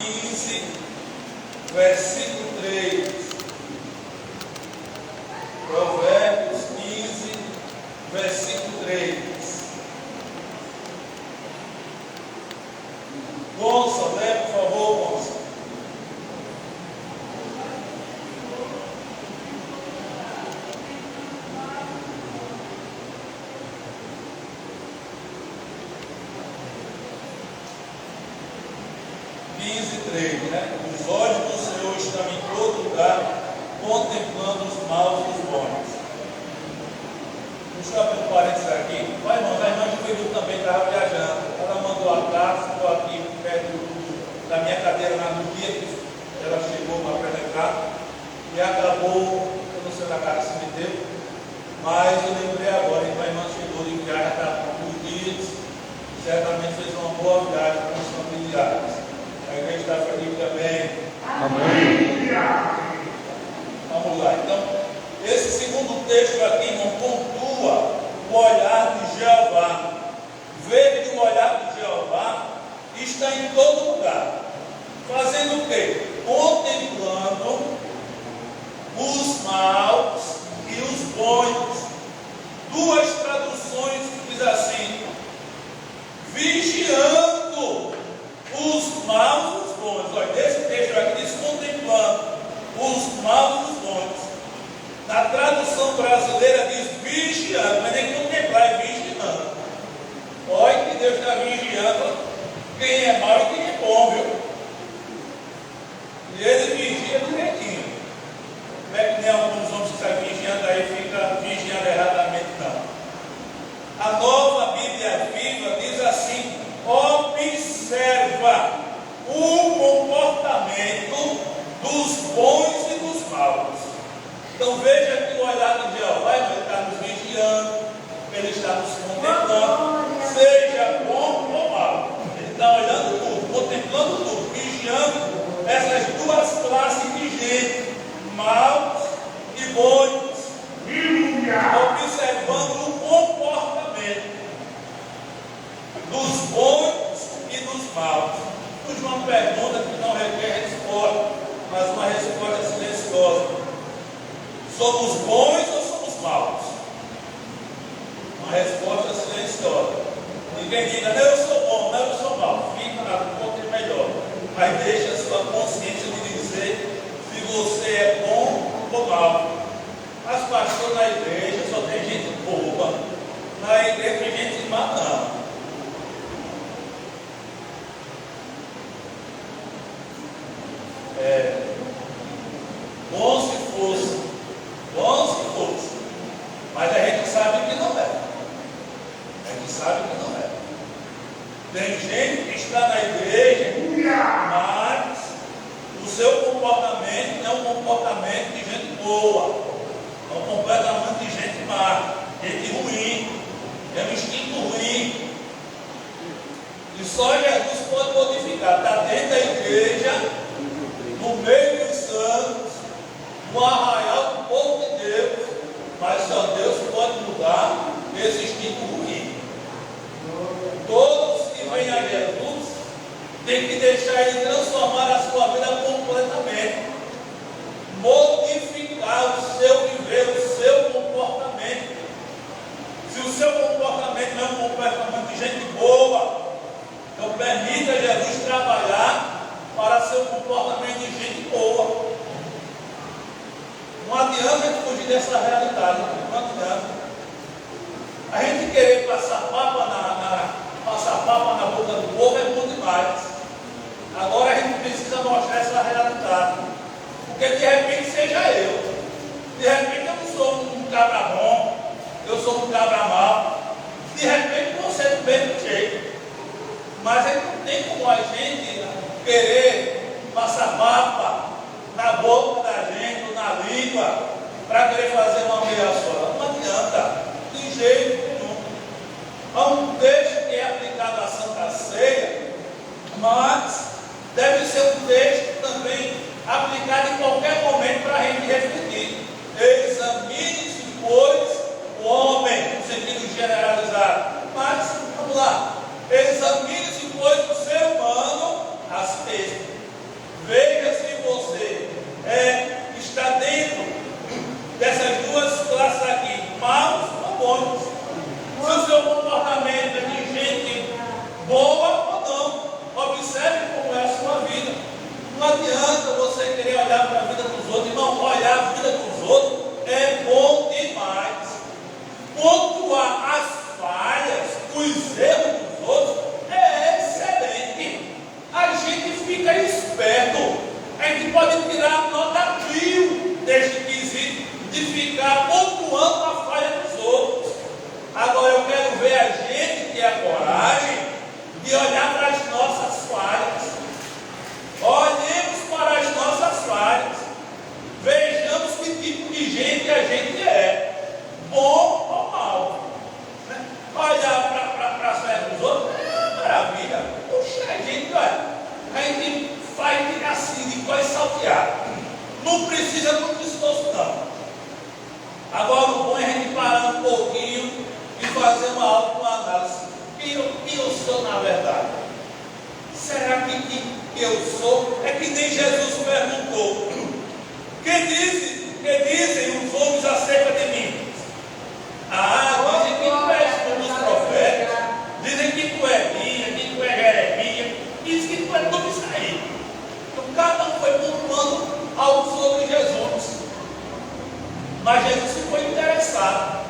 15, versículo 3. Provérbios 15, versículo 3. Gonça, lê, por favor, Gonça. Os olhos do Senhor estão em todo lugar, contemplando os maus e os bons. Deixa eu abrir um parênteses aqui. A irmã Juvenil também estava viajando. Ela mandou a carta, ficou aqui perto da minha cadeira no dia que ela chegou para pregar. E acabou, eu não sei da cara se me deu, mas eu lembrei agora. Então a irmã chegou de viagem, estava com alguns dias, certamente fez uma boa viagem com os familiares. A igreja está feliz também. Amém. Vamos lá. Então, esse segundo texto aqui, irmão, pontua o olhar de Jeová. Veja que o olhar de Jeová está em todo lugar. Fazendo o quê? Contemplando os maus e os bons. Duas traduções diz assim: vigiando os maus e os bons. Olha, nesse texto aqui diz contemplando os maus e os bons. Na tradução brasileira diz vigiando, mas nem contemplar, é vigiando. Olha que Deus está vigiando quem é mau e quem é bom, viu? E ele vigia direitinho. Não é que nem alguns homens que estão vigiando aí, fica vigiando erradamente, não. A Nova Bíblia Viva diz assim: observa o comportamento dos bons e dos maus. Então veja que o olhar de Jeová, ele está nos vigiando, ele está nos contemplando, seja bom ou mal. Ele está olhando tudo, contemplando tudo, vigiando essas duas classes de gente, maus e bons, observando o comportamento dos bons e dos maus. Puxa uma pergunta que não requer resposta, mas uma resposta silenciosa: somos bons ou somos maus? Uma resposta silenciosa. Ninguém diga, não, eu sou bom, não, eu sou mau. Fica na conta e melhor. Mas deixa a sua consciência de dizer se você é bom ou mau. Mas pastor, na igreja só tem gente boa. Na igreja tem gente má, não. Bom se fosse, mas a gente sabe que não é. A gente sabe que não é. Tem gente que está na igreja, mas o seu comportamento é um comportamento de gente boa, é um comportamento de gente má, gente ruim, é um instinto ruim. E só Jesus pode modificar. Está dentro da igreja, no meio dos santos, no arraial do povo de Deus, mas só Deus pode mudar esse instinto ruim. Todos que vêm a Jesus têm que deixar Ele transformar a sua vida completamente, modificar o seu viver, o seu comportamento. Se o seu comportamento não é um comportamento de gente boa, então permita Jesus trabalhar para seu comportamento de gente boa. Não adianta a gente fugir dessa realidade, não adianta. A gente querer passar papa na boca do povo é bom demais. Agora a gente precisa mostrar essa realidade. Porque de repente seja eu. De repente eu não sou um cabra bom, eu sou um cabra mau. De repente você do mesmo jeito. Mas aí não tem como a gente querer passar papa na boca da gente, ou na língua, para querer fazer uma meia só. Não adianta, de jeito nenhum. Há um texto que é aplicado à Santa Ceia, mas deve ser um texto também aplicado em qualquer momento para a gente refletir. Examine-se, pois, o homem, no sentido generalizado. Mas, vamos lá, examine-se, pois, o ser humano a si mesmo. adianta você querer olhar para a vida dos outros, irmão. Olhar a vida dos outros é bom demais. Pontuar as falhas, os erros dos outros é excelente. A gente fica esperto. A gente pode tirar nota 1000 deste quesito de ficar pontuando a falha dos outros. Agora eu quero ver a gente ter a coragem de olhar para as nossas falhas. Olhemos para as nossas falhas. Vejamos que tipo de gente a gente é. Bom ou mal. Né? Olhar para as falhas dos outros é maravilha. Puxa, a gente faz assim, de coisa salteada. Não precisa muito esforço, não. Agora o bom é a gente parar um pouquinho e fazer uma autoanálise. Quem eu sou na verdade? Será que eu sou? É que nem Jesus perguntou. Que dizem os homens acerca de mim? Dizem que tu és como os profetas. Dizem que tu é Elias, que tu é Jeremias. Dizem que tu é tudo isso aí. Então cada um foi pontuando algo sobre Jesus. Mas Jesus ficou interessado.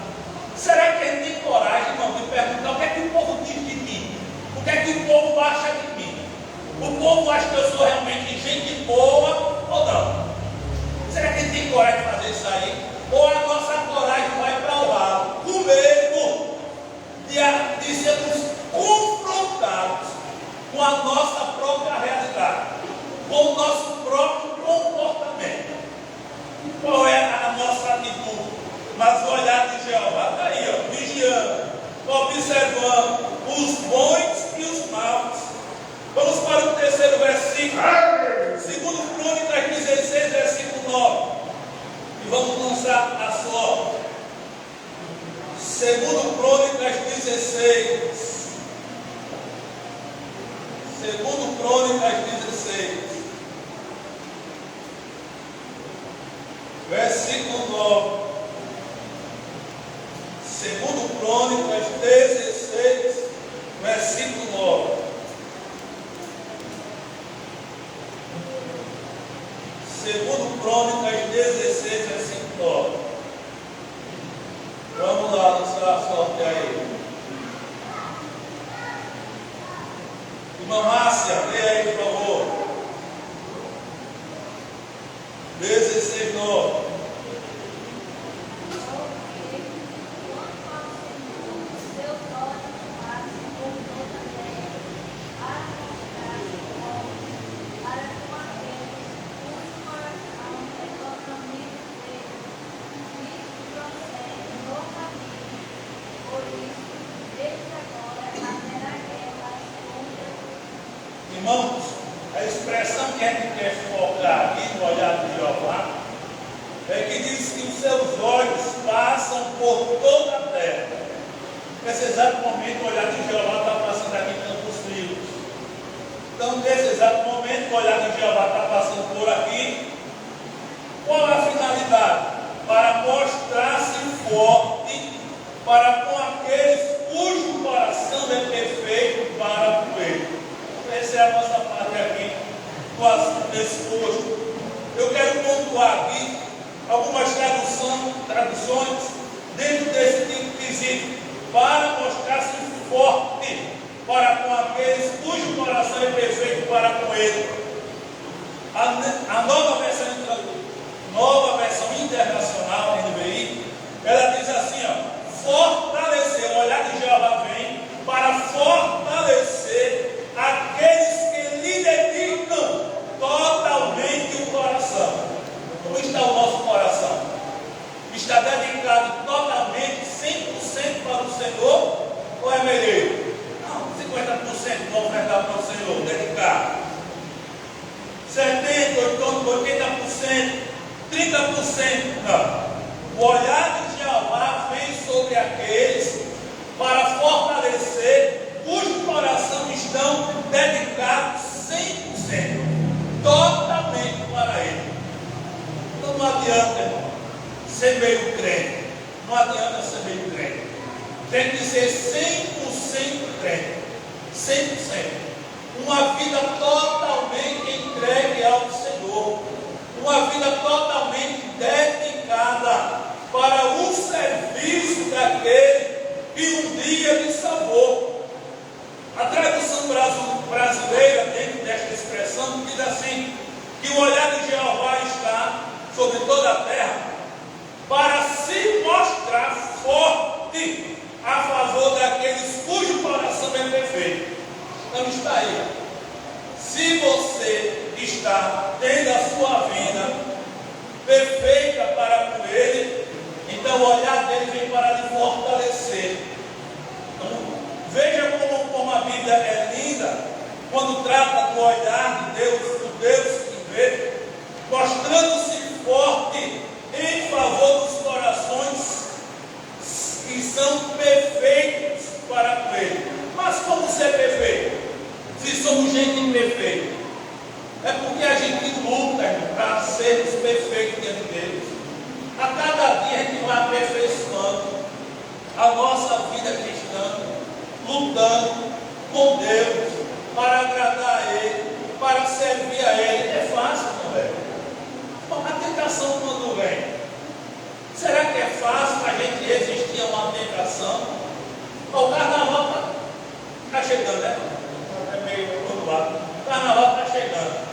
Será que ele tem coragem, irmão, de perguntar o que é que o povo diz de mim? O que é que o povo acha de mim? O povo acha que eu sou realmente gente boa ou não? Será que ele tem coragem de fazer isso aí? Ou a nossa coragem vai para o lado, com medo de sermos confrontados com a nossa própria realidade, com o nosso próprio comportamento? Qual é a nossa atitude? Mas o olhar de Jeová está aí, ó, vigiando, observando os bons e os maus. Vamos para o terceiro versículo, segundo Crônicas 16, versículo 9. E vamos lançar a sua. Segundo Crônicas 16. Segundo Crônicas 16. Versículo 9. Segundo Crônicas 16, versículo 9. Segundo Crônicas 16, versículo 9. Vamos lá, lançar a sorte aí. Irmã Márcia, leia aí, por favor. 16, 9. Irmãos, a expressão que a gente quer focar aqui no olhar de Jeová é que diz que os seus olhos passam por toda a terra. Nesse exato momento, o olhar de Jeová está passando aqui em Campos Frios. Então, nesse exato momento, o olhar de Jeová está passando por aqui. Qual a finalidade? Para mostrar-se forte para com aqueles cujo coração é perfeito para com ele. Essa é a nossa parte aqui, com as exposto. Eu quero pontuar aqui algumas traduções dentro desse tipo de quesito, para mostrar-se forte para com aqueles cujo coração é perfeito para com ele. A nova versão internacional, NVI, ela diz assim, ó, fortalecer, o olhar de Jeová vem para fortalecer aqueles que lhe dedicam totalmente o coração. Como está o nosso coração? Está dedicado totalmente, 100% para o Senhor? Ou é meio? Não, 50% vamos ofertar para o Senhor, dedicado. 70%, 80%, 30%, não. O olhar de Jeová vem sobre aqueles para fortalecer cujo coração estão dedicados 100%, totalmente para Ele. Então não adianta, irmão, ser meio crente. Não adianta ser meio crente. Tem que ser 100% crente. 100%. Uma vida totalmente entregue ao diz assim, que o olhar de Jeová está sobre toda a terra, para se mostrar forte a favor daqueles cujo coração é perfeito. Então está aí. Se você está tendo a sua vida perfeita para com Ele, então o olhar dele vem para lhe fortalecer. Então, veja como a Bíblia é linda, quando trata do olhar de Deus, do Deus que vê, mostrando-se forte em favor dos corações que são perfeitos para com Ele. Mas como ser perfeito? Se somos gente imperfeita, é porque a gente luta para sermos perfeitos diante de Deus. A cada dia a gente vai aperfeiçoando a nossa vida cristã, lutando com Deus para agradar a Ele, para servir a Ele. É fácil, não é? Bom, a tentação quando vem, será que é fácil a gente resistir a uma tentação? O carnaval está chegando, né? É meio lado. O carnaval está chegando.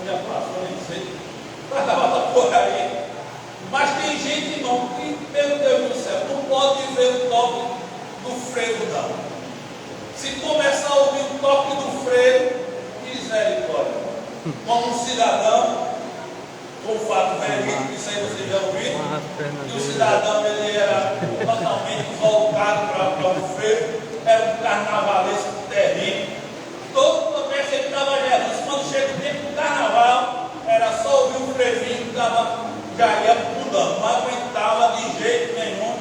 Onde já passou, nem sei. O carnaval está por aí. Mas tem gente, irmão, que, meu Deus do céu, não pode ver o toque do freio, não. Se começar a ouvir o toque do freio, misericórdia. Como um cidadão, com fato verídico, isso aí você já ouviu, que o cidadão ele era totalmente voltado para o freio, era um carnavalesco terrível. Todo comércio ele estava Jesus. Quando chega o tempo do carnaval, era só ouvir o frevinho que já ia pulando, não aguentava de jeito nenhum.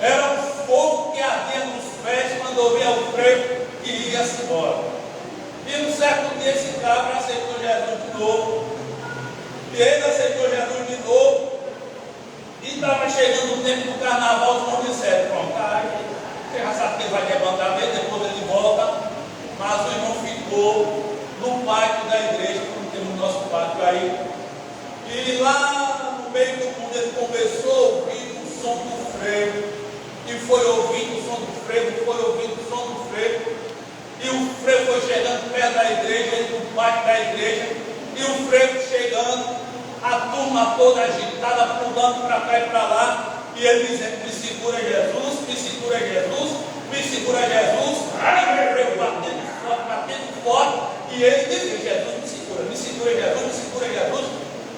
Era um fogo que ardia nos pés quando ouvia o freio que ia-se embora. E num certo dia esse cabra aceitou Jesus de novo. E ele aceitou Jesus de novo. E estava chegando o tempo do carnaval, os irmãos disseram, pronto, você já sabe que ele vai levantar dele, depois ele volta. Mas o irmão ficou no pátio da igreja, como temos o nosso pátio aí. E lá no meio do mundo ele começou a ouvir o som do freio. E foi ouvindo o som do freio, foi ouvindo o som do freio. E o freio foi chegando perto da igreja, ele no pátio da igreja. E o freio chegando, a turma toda agitada, pulando para cá e para lá. E ele dizendo, me segura Jesus, me segura Jesus, me segura Jesus. E o freio batendo forte. E ele disse, Jesus, me segura Jesus, me segura Jesus.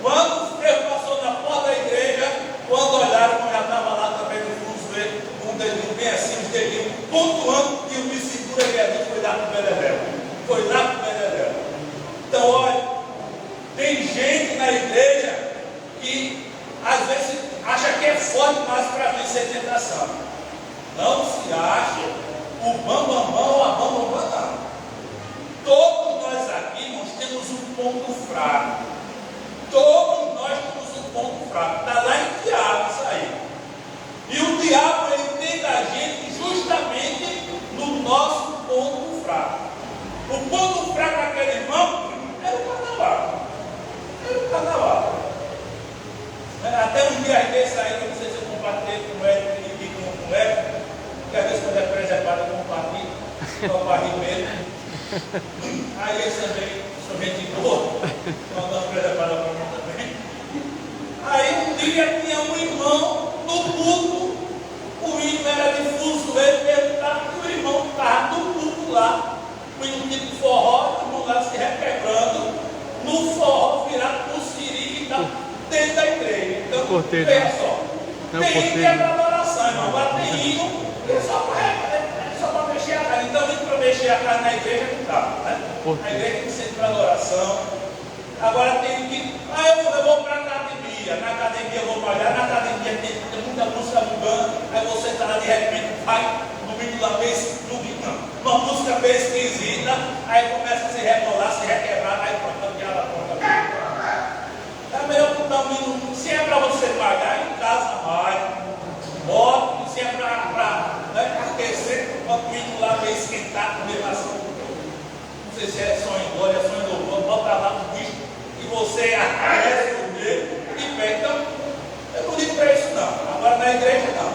Quando o freio passou na porta da igreja, quando olharam, já estava lá também no fundo, com o dedinho bem assim, os dedinhos pontuando, e o me segura Jesus foi lá para o Beledel. Foi lá para o Beledel. Então, olha, tem gente na igreja que às vezes acha que é forte mais para vencer tentação. Não se acha o bambambam ou a bambambam, não. Todos nós aqui, nós temos um ponto fraco. Todos nós temos um ponto fraco. Está lá em Tiago isso aí. E o diabo, ele tenta a gente justamente no nosso ponto fraco. O ponto fraco daquele irmão era o carnaval. Era o carnaval. Até um dia desse aí, eu não sei se eu compartilhei com ele e com o Eric, que às vezes quando é preservado eu compartilho, com o barril mesmo. Aí eles também, somente boa, mandando preservado para mim também. Aí um dia tinha um irmão no culto, o hino era difuso, ele perguntava que o irmão estava no culto lá, o hino tipo forró, o irmão lá se requebrando, no forró virado por siri e tal, dentro da igreja. Então, veja só, tem hino que é para adoração, irmão, agora tem hino que é só para mexer a carne. Então, hino para mexer a carne na igreja não dá, né? A igreja tem que ser para adoração. Agora tem que, eu vou para a academia, na academia eu vou malhar, na academia tem muita música mudando, aí você está lá de repente, vai, no meio da vez, uma música bem esquisita, aí começa a se rebolar, se requebrar, aí pronto, já dá pronto. É melhor botar um hino, se é para você malhar, em casa mais, bota, se é para aquecer, bota o hino lá meio esquentado, meio assim. Não sei se é sonho em glória, sonho em louvor, bota lá no bicho e você aquece o meio e pega. Então, eu não digo para isso não. Agora na igreja não.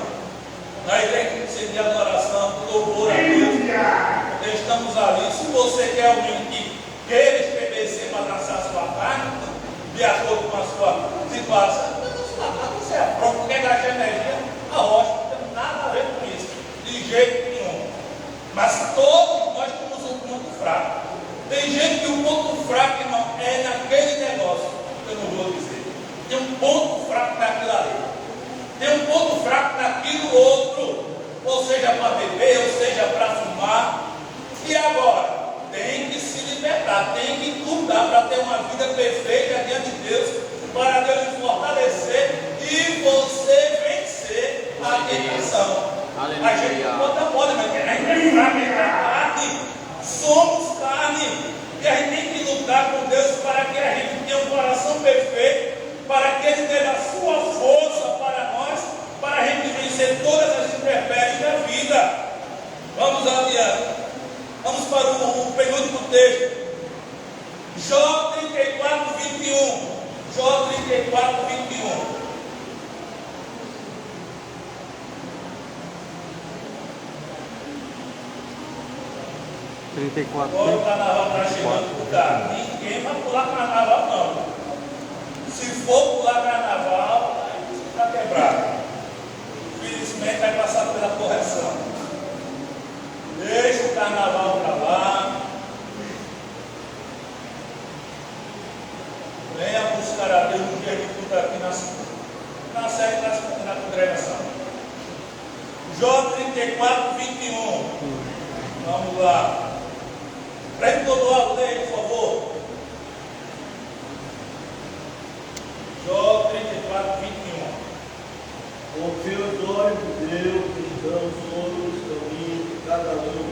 Na igreja tem que ser de adoração, louvor a Deus. Estamos ali. Se você quer alguém que queira estremecer para dançar de acordo com a sua situação. Você é pronto, quer gastar energia, a rocha não tem nada a ver com isso, de jeito nenhum. Mas todos nós temos um ponto fraco. Tem gente que o ponto fraco, irmão, é naquele negócio, eu não vou dizer. Tem um ponto fraco naquilo ali. Tem um ponto fraco naquilo outro. Ou seja, para beber, ou seja, para fumar. E agora? Tem que se libertar, tem que lutar para ter uma vida perfeita diante de Deus, para Deus te fortalecer e você vencer a tentação. A gente não bota moda, mas a gente é fraco, é carne, somos carne, e a gente tem que lutar com Deus para que a gente tenha um coração perfeito, para que Ele dê a sua força para nós, para a gente vencer todas as intempéries da vida. Vamos adiante. Vamos para o penúltimo texto. Jó 34, 21. Jó 34, 21. Agora o carnaval está chegando por cá. Ninguém vai pular carnaval, não. Se for pular carnaval, aí está quebrado. Infelizmente vai passar pela correção. Deixa o carnaval para lá. Venha buscar a Deus no dia de tudo aqui na série da congregação. Jó 34, 21. Vamos lá. Prende todo lado dele, por favor. Jó 34, 21. Porque os olhos de Deus estão sobre os caminhos de cada um,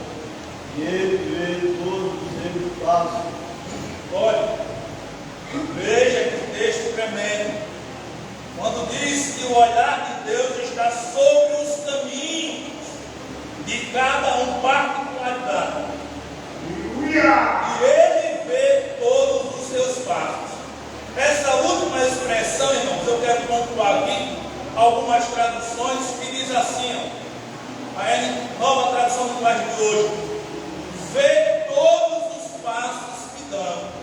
e Ele vê todos os seus passos. Olha, veja que texto tremendo. Quando diz que o olhar de Deus está sobre os caminhos de cada um particularidade. E Ele vê todos os seus passos. Essa última expressão, irmãos, eu quero pontuar aqui algumas traduções que diz assim, ó, a nova tradução do linguagem de hoje: vê todos os passos que damos.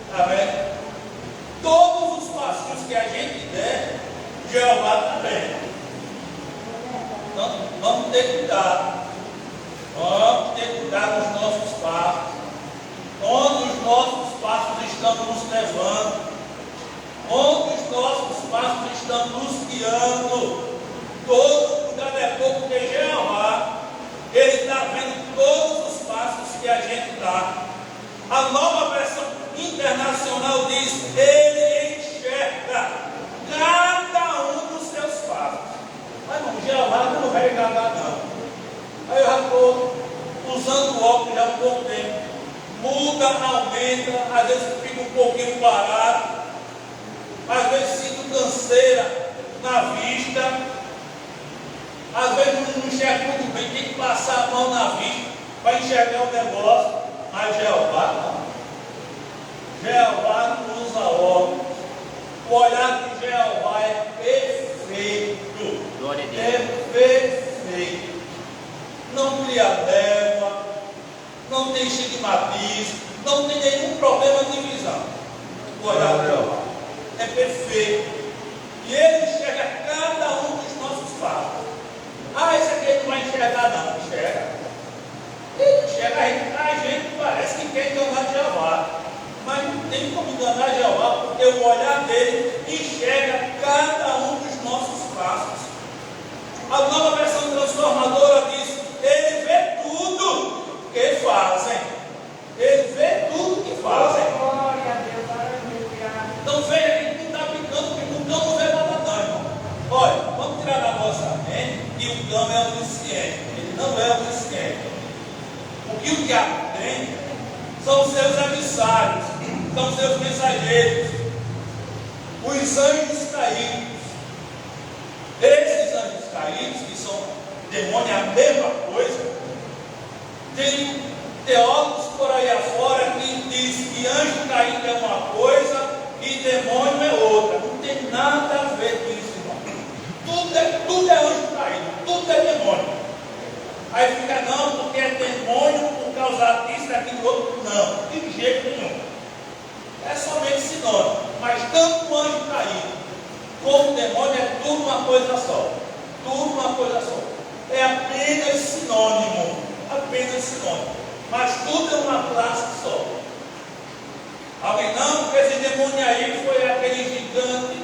Está vendo? Todos os passos que a gente der, Jeová também. Então, vamos ter cuidado. Vamos ter cuidado dos nossos passos. Onde os nossos passos estão nos levando. Onde os nossos passos estão nos guiando. Todo cuidado é pouco, porque Jeová, Ele está vendo todos os passos que a gente dá. A nova versão internacional diz: Ele enxerga cada um dos seus passos. Mas não, Jeová não vai enganar, não. Aí eu já estou usando o óculos já há um bom tempo. Muda, aumenta, às vezes fica um pouquinho parado, às vezes sinto canseira na vista, às vezes não enxerga muito bem, tem que passar a mão na vista para enxergar o negócio. Mas Jeová não. Jeová não usa óculos. O olhar de Jeová é perfeito. Glória a Deus. É perfeito. Não cria névoa, não tem estigmatismo, não tem nenhum problema de visão. O olhar de Jeová é perfeito. E Ele enxerga cada um dos nossos passos. Ah, esse aqui ele não vai enxergar, não. Enxerga. Ele enxerga, a gente parece que quer enganar Jeová. Mas não tem como enganar Jeová, porque o olhar dele enxerga cada um dos nossos passos. A nova versão transformadora diz: Ele vê tudo que fazem. Ele vê tudo que fazem. Glória a Deus, aleluia. Então veja que não está brincando, porque o cão não vê nada não, irmão. Olha, vamos tirar da nossa mente que o cão é onisciente. Ele não é onisciente. O que o diabo tem são os seus emissários, são os seus mensageiros, os anjos caídos. Esses anjos caídos, que são demônios, a mesma coisa. Tem teólogos por aí afora que diz que anjo caído é uma coisa e demônio é outra. Não tem nada a ver com isso, irmão. Tudo é anjo caído, tudo é demônio. Aí fica, não, porque é demônio por causa disso, daquilo outro. Não, de jeito nenhum. É somente sinônimo. Mas coisa só. Tudo uma coisa só. É apenas sinônimo. Apenas sinônimo. Mas tudo é uma classe só. Alguém não? Porque esse demônio aí foi aquele gigante,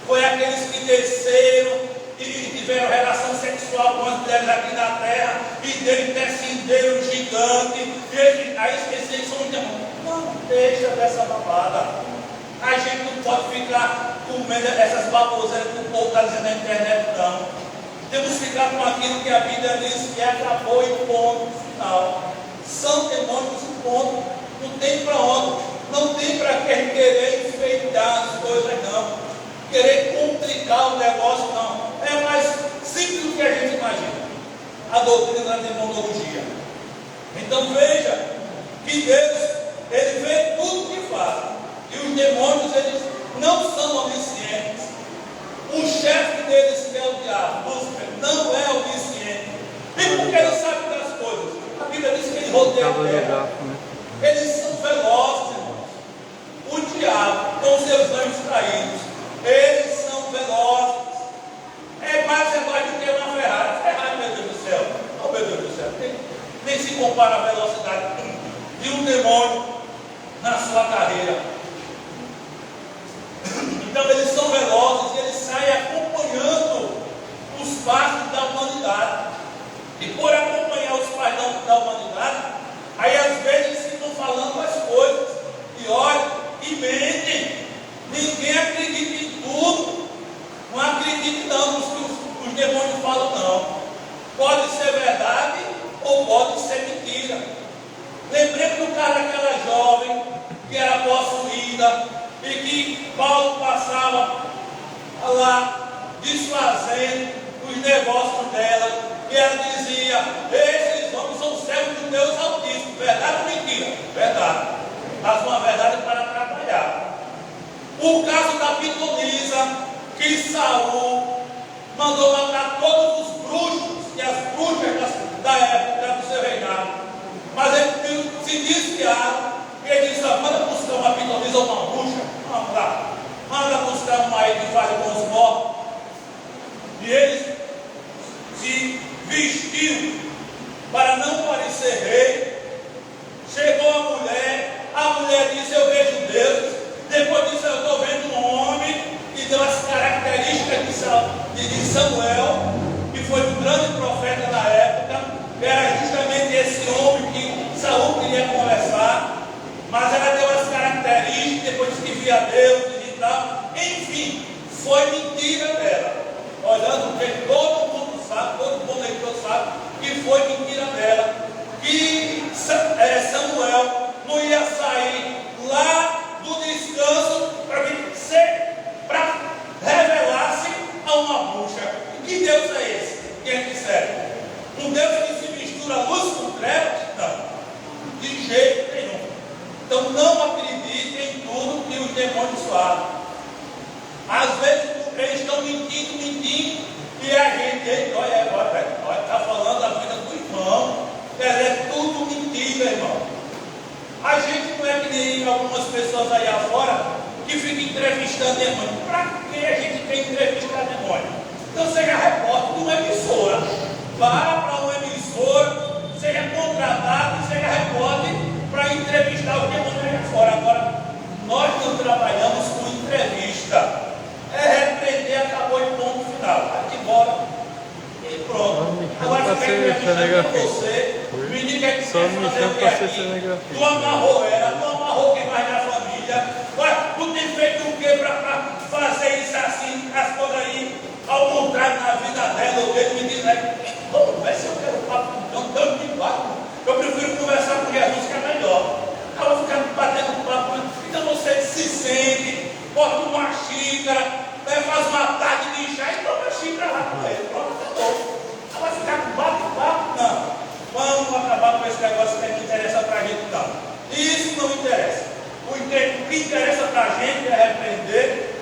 foi aqueles que desceram e tiveram relação sexual com as mulheres aqui na terra, e dele descenderam o gigante, e ele, aí esqueci que são os demônios. Não deixa dessa babada. A gente não pode ficar comendo essas baboseiras que o povo está dizendo na internet, não. Temos que ficar com aquilo que a Bíblia diz que acabou e ponto final. São demônios e ponto. Não tem para onde. Não tem para quem querer enfeitar as coisas, não. Querer complicar o negócio, não. É mais simples do que a gente imagina. A doutrina da demonologia. Então veja que Deus, Ele vê tudo que faz. E os demônios, eles não são oniscientes. O chefe deles, que é o diabo, Lúcifer, não é onisciente. E porque ele sabe das coisas? A Bíblia diz que ele rodeia a terra. Eles são velozes, irmãos. O diabo, com seus anjos caídos, eles são velozes. É mais do que uma Ferrari. Ferrari, meu Deus do céu. Oh, meu Deus do céu. Nem se compara a velocidade de um demônio na sua carreira. Então eles são velozes e eles saem acompanhando os passos da humanidade. E por acompanhar os passos da humanidade, aí às vezes eles ficam falando as coisas. E olha, e mentem. Ninguém acredita em tudo. Não acredite não nos que os demônios falam, não. Pode ser verdade ou pode ser mentira. Lembremos do caso daquela jovem que era possuída e que Paulo passava lá desfazendo os negócios dela, e ela dizia: esses homens são servos de Deus Altíssimo. Verdade ou mentira? Verdade. Mas uma verdade para atrapalhar. O caso da pitonisa, que Saul mandou matar todos os bruxos e as bruxas da época do seu reinado. Mas eles se desviaram. E ele disse: manda buscar uma pitonisa ou uma bruxa. Vamos lá. Manda buscar uma aí que faz com os mortos. E ele se vestiu para não parecer rei. Chegou a mulher disse: eu vejo Deus. Depois disse: eu estou vendo um homem. E deu as características de Samuel, que foi um grande profeta na época. Era justamente esse homem que Saul queria conversar. Mas ela deu as características, depois disse que via Deus e tal. Enfim, foi mentira dela. Olhando que todo mundo sabe, todo bom leitor sabe, que foi mentira dela. Que Samuel não ia sair lá do descanso para revelar-se a uma bruxa. Que Deus é esse que a gente serve? Um Deus que se mistura luz com trevas? Não, de jeito nenhum. Então não acredite em tudo que os demônios falam. Às vezes eles estão mentindo, e a gente, olha agora, está falando da vida do irmão. É tudo mentira, irmão. A gente não é que nem algumas pessoas aí afora que ficam entrevistando demônio. Para que a gente quer entrevistar demônio? Então seja repórter de uma emissora. Vá para uma emissora, seja contratado, seja repórter para entrevistar o demônio aí afora. Agora, nós não trabalhamos com entrevista. É repreender, acabou e ponto final. Vai embora. E pronto. Agora você quer entrevistar com você. Me diga que você quer fazer o que aqui. Tu amarrou ela, tu amarrou quem mais na família. Tu tem feito o que para fazer isso assim, as coisas aí, ao contrário na vida dela, ou dele, me diz aí. Vê se eu quero papo, não me papo. Eu prefiro conversar com Jesus, que é melhor. Ela fica batendo papo. Então você se sente, bota uma xícara, faz uma tarde de chá e toma a xícara lá com ele. Pronto, acabou. Ela vai ficar com bate-papo? Não. Vamos acabar com esse negócio que não interessa para a gente, não. Isso não interessa. O que interessa para a gente é repreender,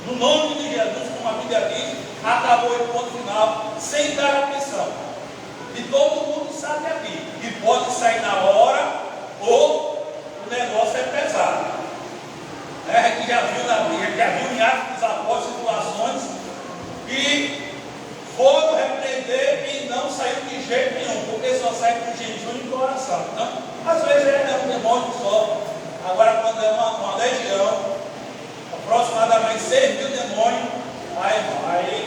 no nome de Jesus, como a Bíblia diz, acabou o ponto final, sem dar atenção. E todo mundo sabe aqui que pode sair na hora ou o negócio é pesado. A gente já viu na Bíblia, já viu em Atos dos Apóstolos situações que Agora, quando é uma legião, aproximadamente 6.000 demônios, aí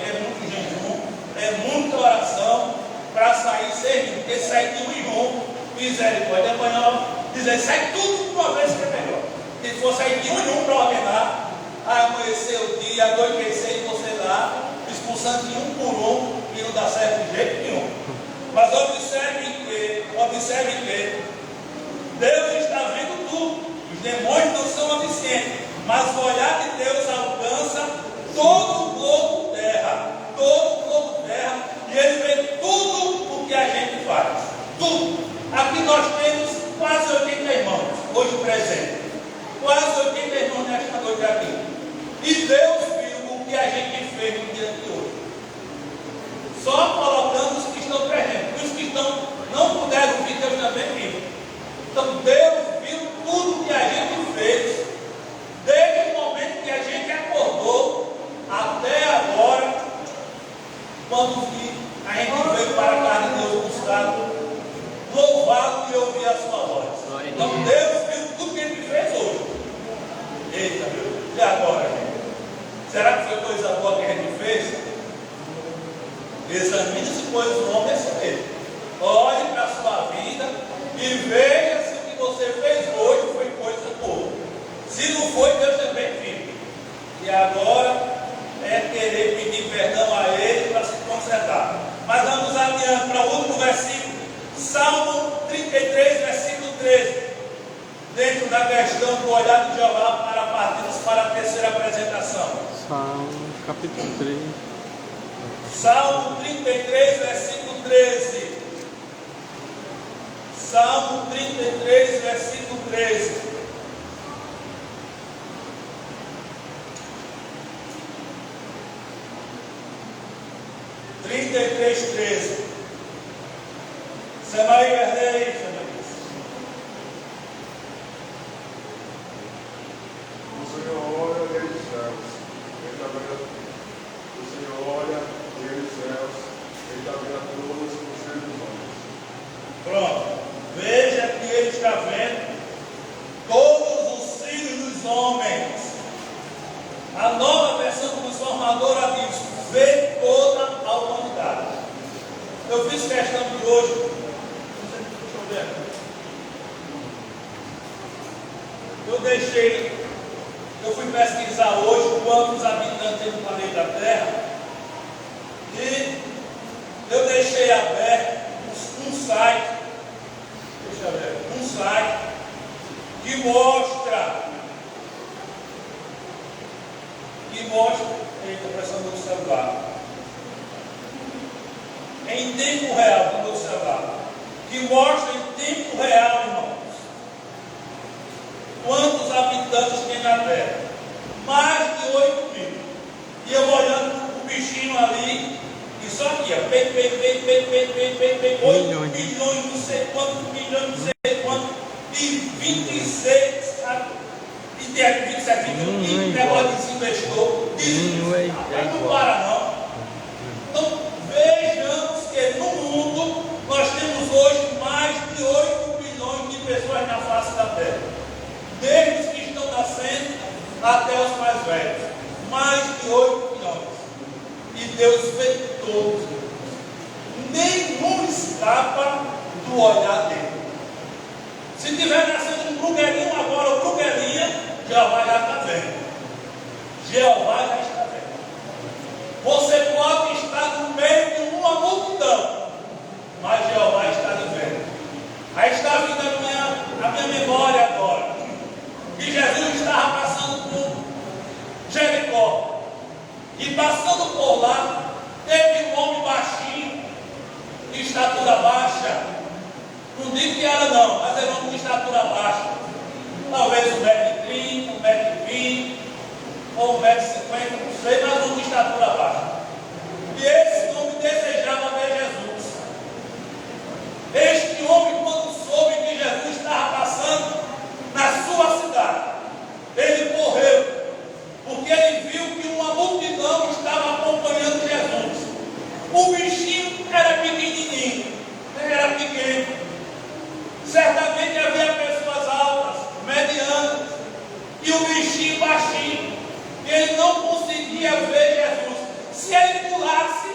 é muito jejum, é muita oração para sair 6.000, porque sai de um em um, misericórdia. Amanhã dizer, sai tudo de uma vez que é melhor. Se for sair de um em um para ordenar, amanhecer o dia, anoitecer e você lá, expulsando de um por um, e não dá certo de jeito nenhum. Mas observe que Deus está vendo tudo. Os demônios não são oniscientes, mas o olhar de Deus alcança todo o globo terra, e Ele vê tudo o que a gente faz, tudo. Aqui nós temos quase 80 irmãos, hoje presente, quase 80 irmãos nesta noite aqui, e Deus viu o que a gente fez no dia de hoje, só colocando os que estão presentes. Os que não puderam vir, Deus também viu. Então Deus viu tudo que a gente fez, desde o momento que a gente acordou até agora, quando a gente veio para a casa de Deus buscar, louvá-lo e ouvir a sua voz. Então Deus viu tudo que a gente fez hoje. Eita, meu Deus, e agora, gente? Será que foi coisa boa que a gente fez? Examine se coisas bom desse mesmo. Olhe para a sua vida e veja se o que você fez hoje foi coisa boa. Se não foi, Deus também viu. E agora é querer pedir perdão a Ele para se consertar. Mas vamos adiante para o último versículo, Salmo 33, versículo 13. Dentro da questão do olhar de Jeová, para partirmos para a terceira apresentação. Salmo capítulo 3. Salmo 33, versículo 13. Salmo 33, versículo 13. Você vai ver aí, O Senhor olha desde os céus, Ele está vendo. O Senhor olha desde os céus, Ele está vendo todos os seres humanos. Pronto. Veja que Ele está vendo todos os filhos dos homens. A nova versão transformadora diz: vê toda a humanidade. Eu fiz questão de hoje. Deixa eu ver. Eu fui pesquisar hoje quantos habitantes tem no planeta Terra. E eu deixei aberto um site. Deixa eu ver. Um site que mostra. Eita, pressão do celular. Em tempo real, do meu celular. Que mostra em tempo real, irmãos, quantos habitantes tem na Terra. Mais de 8 mil. E eu olhando o bichinho ali, e só aqui, ó, 8 milhões, não sei quantos milhões, não sei quantos, e 26, e tem 27, 21, negócio de se investou, mas não para não. Então, vejamos que no mundo, nós temos hoje mais de 8 milhões de pessoas na face da Terra. Desde os que estão nascendo até os mais velhos. Mais de 8 milhões. E Deus vê todos. Nenhum escapa do olhar dele. Se tiver nascendo um bruguelinho agora, ou bruguelinha, Jeová já está vendo. Jeová já está vendo. Você pode estar no meio de uma multidão, mas Jeová está lhe vendo. Aí está vindo a minha memória agora, que Jesus estava passando por Jericó, e passando por lá, teve um homem baixinho, de estatura baixa. Não digo que era não, mas era um homem de estatura baixa, talvez 1,30 m, 1,20 m, ou 1,50 m, não sei, mas um de estatura baixa. E esse homem desejava ver Jesus. Este homem, quando soube que Jesus estava passando na sua cidade, ele correu, porque ele viu que uma multidão estava acompanhando Jesus. O bichinho era pequenininho, era pequeno. Certamente havia pessoas altas, medianas, baixinho, ele não conseguia ver Jesus. Se ele pulasse,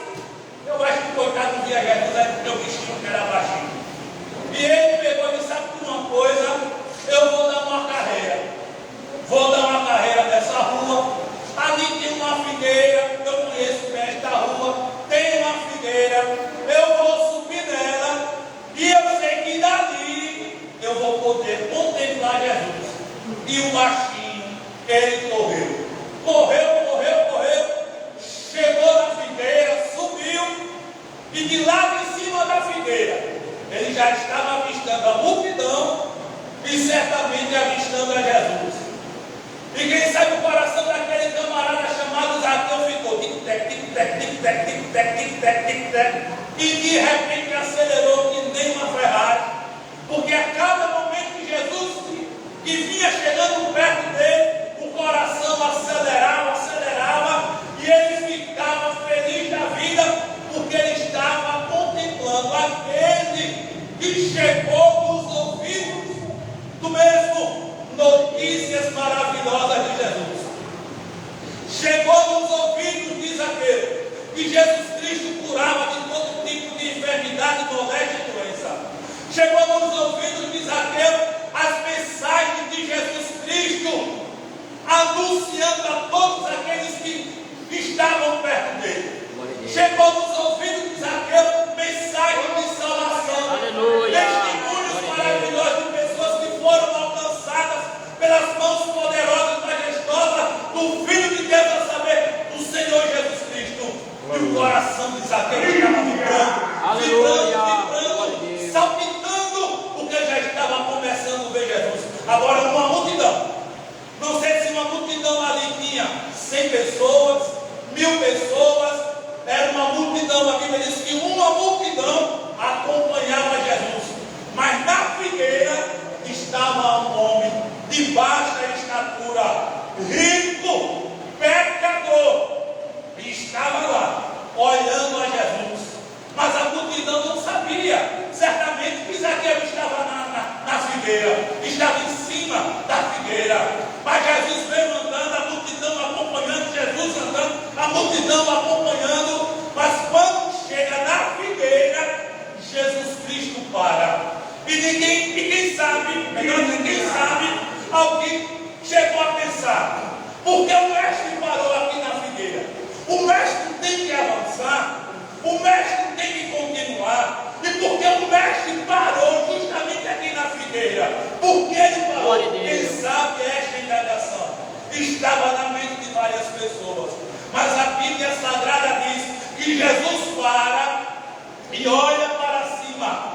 eu acho que o coitado não via Jesus, era porque o bichinho que era baixinho. E ele pegou e disse: sabe de uma coisa? Eu vou dar uma carreira. Vou dar uma carreira nessa rua. Ali tem uma figueira, eu conheço bem esta rua. Tem uma figueira, eu vou subir nela. E eu sei que dali eu vou poder contemplar Jesus. E o baixinho, ele correu. Correu. Chegou na figueira, subiu. E de lá de cima da figueira, ele já estava avistando a multidão e certamente avistando a Jesus. E quem sabe o coração daquele camarada chamado Zaqueu ficou tic-tac, tic-tac, tic-tac, tic-tac, tic-tac, tic-tac. E de repente acelerou que nem uma Ferrari. Porque a cada momento que Jesus que vinha chegando perto dele, o coração acelerava e ele ficava feliz da vida, porque ele estava contemplando aquele que chegou nos ouvidos do mesmo. Notícias maravilhosas de Jesus. Chegou nos ouvidos de Zaqueu que Jesus Cristo curava de todo tipo de enfermidade, moléstia e doença. Chegou nos ouvidos de Zaqueu as mensagens de Jesus Cristo, anunciando a todos aqueles que estavam perto dele. Chegou nos ouvidos de Zaqueu mensagem de salvação. Aleluia. Testemunhos maravilhosos de pessoas que foram alcançadas pelas mãos poderosas e majestosas do Filho de Deus, a saber, do Senhor Jesus Cristo. E o coração de Zaqueu estava vibrando, saltitando, porque já estava começando a ver Jesus. Agora uma multidão, não sei se uma multidão ali tinha 100 pessoas, 1000 pessoas, era uma multidão. A Bíblia diz que uma multidão acompanhava Jesus, mas na figueira estava um homem de baixa estatura, rico, pecador, e estava lá, olhando a Jesus. Mas a multidão não sabia, certamente, que Zaqueu estava na figueira, estava em cima da figueira. Mas Jesus veio andando, a multidão acompanhando, Jesus andando, a multidão acompanhando. Mas quando chega na figueira, Jesus Cristo para. E ninguém sabe, alguém chegou a pensar: porque o mestre parou aqui na figueira? O mestre tem que avançar, o mestre tem que continuar. E porque o mestre parou justamente aqui na figueira? Porque ele parou? Quem sabe esta indagação estava na mente de várias pessoas. Mas a Bíblia Sagrada diz que Jesus para e olha para cima.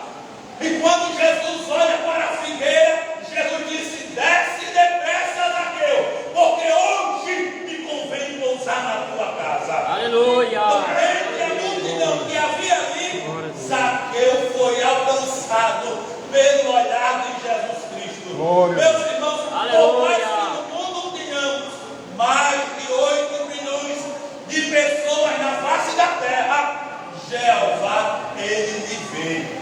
E quando Jesus olha para a figueira, Jesus disse: desce depressa, Zaqueu, porque hoje me convém pousar na tua casa. Aleluia. Entre a multidão que havia ali, Zaqueu foi alcançado pelo olhar de Jesus Cristo. Meus irmãos, por mais que no mundo tenhamos mais de 8 milhões de pessoas na face da terra, Jeová, ele lhe vê.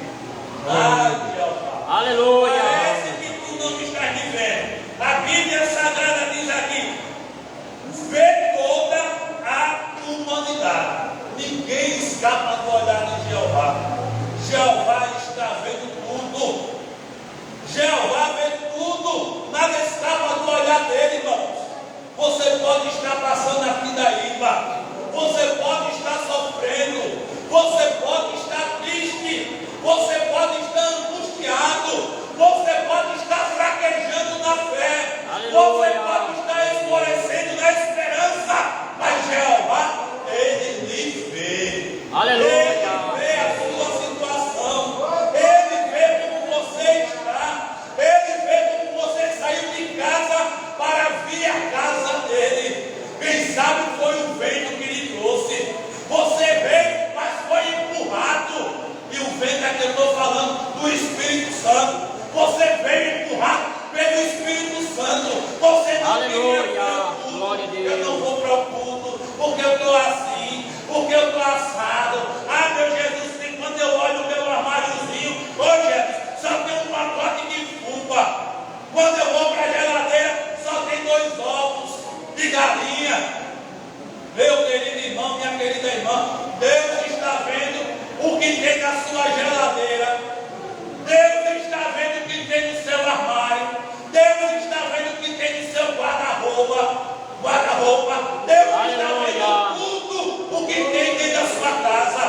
Jeová. Aleluia. Parece que tu não estás me vendo. A Bíblia Sagrada diz aqui: vê toda a humanidade. Ninguém escapa do olhar de Jeová. Jeová está vendo tudo. Jeová vê tudo. querida irmã, Deus está vendo o que tem na sua geladeira. Deus está vendo o que tem no seu armário. Deus está vendo o que tem no seu guarda-roupa. Deus está vendo tudo o que tem dentro da sua casa.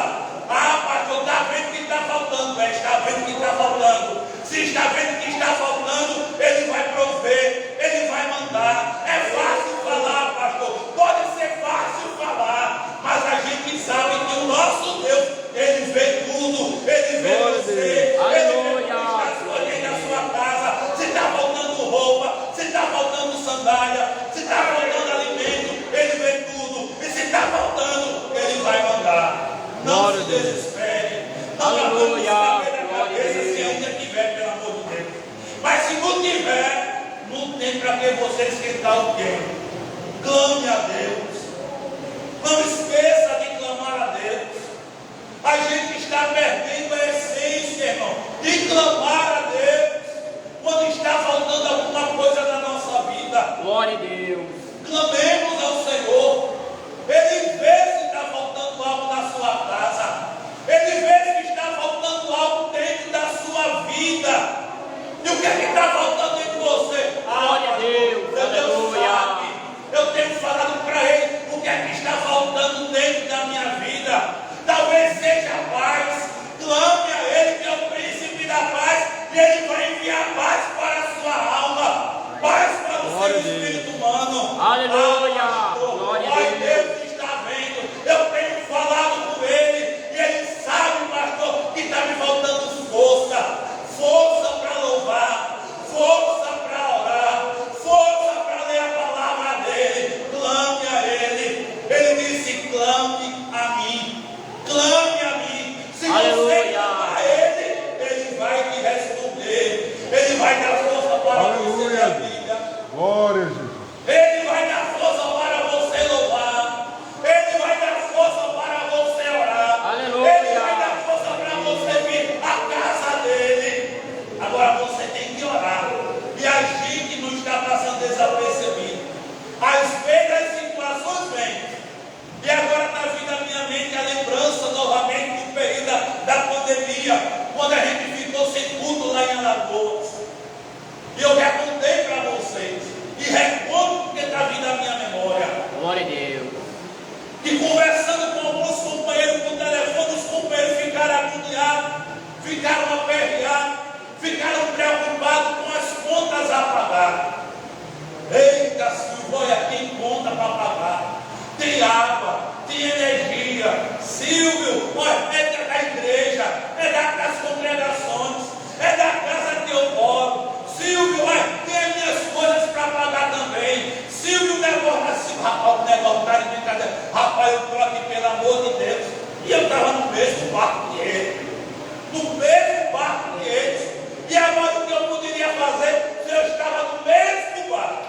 Ah, pastor, está vendo que está faltando. Está vendo que está faltando. Se está vendo que está faltando, Ele vai prover, Ele vai mandar. É fácil falar, pastor. Pode ser fácil falar, mas a gente sabe que o nosso Deus, Ele vê tudo. Ele vê você. Ele vê o que está dentro da sua casa. Se está faltando roupa, se está faltando sandália, se está faltando alimento, Ele vê tudo. E se está faltando, Ele vai mandar. Não se desespere. Não levante a cabeça se ainda tiver, pelo amor de Deus. Mas se não tiver, não tem para que você esquentar o tempo. Clame a Deus. Não esqueça de clamar a Deus. A gente está perdendo a essência, irmão, de clamar a Deus quando está faltando alguma coisa na nossa vida. Glória a Deus. Clamemos ao Senhor. Ele vê se está faltando algo na sua casa. Ele vê se está faltando algo dentro da sua vida. E o que é que está faltando dentro de você? Glória a Deus. Deus sabe. Eu tenho falado para Ele o que é que está faltando dentro da minha vida. Talvez seja paz. Clame a Ele, que é o príncipe da paz, e Ele vai enviar paz para a sua alma, paz para o seu espírito humano. Aleluia. Glória a Deus. Deus está vendo. Eu tenho falado com Ele, e Ele sabe, pastor, que está me faltando força para louvar, força para orar, força para ler a palavra dEle. Clame a Ele. Ele disse: clame a mim. Clame a mim. Se você clamar a Ele, Ele vai te responder. Ele vai dar força para você na vida. Glória a Jesus. Ele vai dar força para você louvar. Ele vai dar força para você orar. Aleluia. Ele vai dar força para você vir à casa dele. Agora você tem que orar. E a gente não está passando desapercebido. Às vezes as situações vêm. E agora está vindo à minha mente a lembrança novamente do período da pandemia, quando a gente ficou sem culto lá em Alagoas. E eu já contei para vocês, e reconto porque está vindo à minha memória. Glória a Deus. E conversando com alguns companheiros por telefone, os companheiros ficaram agoniados, ficaram aperreados, ficaram preocupados com as contas a pagar. Eita, Silvio, olha, tem conta para pagar. Tem água, tem energia. Silvio, olha, é da igreja, é das congregações, é da casa que eu moro. Silvio, olha, tem as minhas coisas para pagar também. Silvio, o negócio assim, rapaz, o negócio está de brincadeira. Rapaz, eu estou aqui, pelo amor de Deus. E eu estava no mesmo barco que ele. No mesmo barco que eles. E agora o que eu poderia fazer se eu estava no mesmo barco?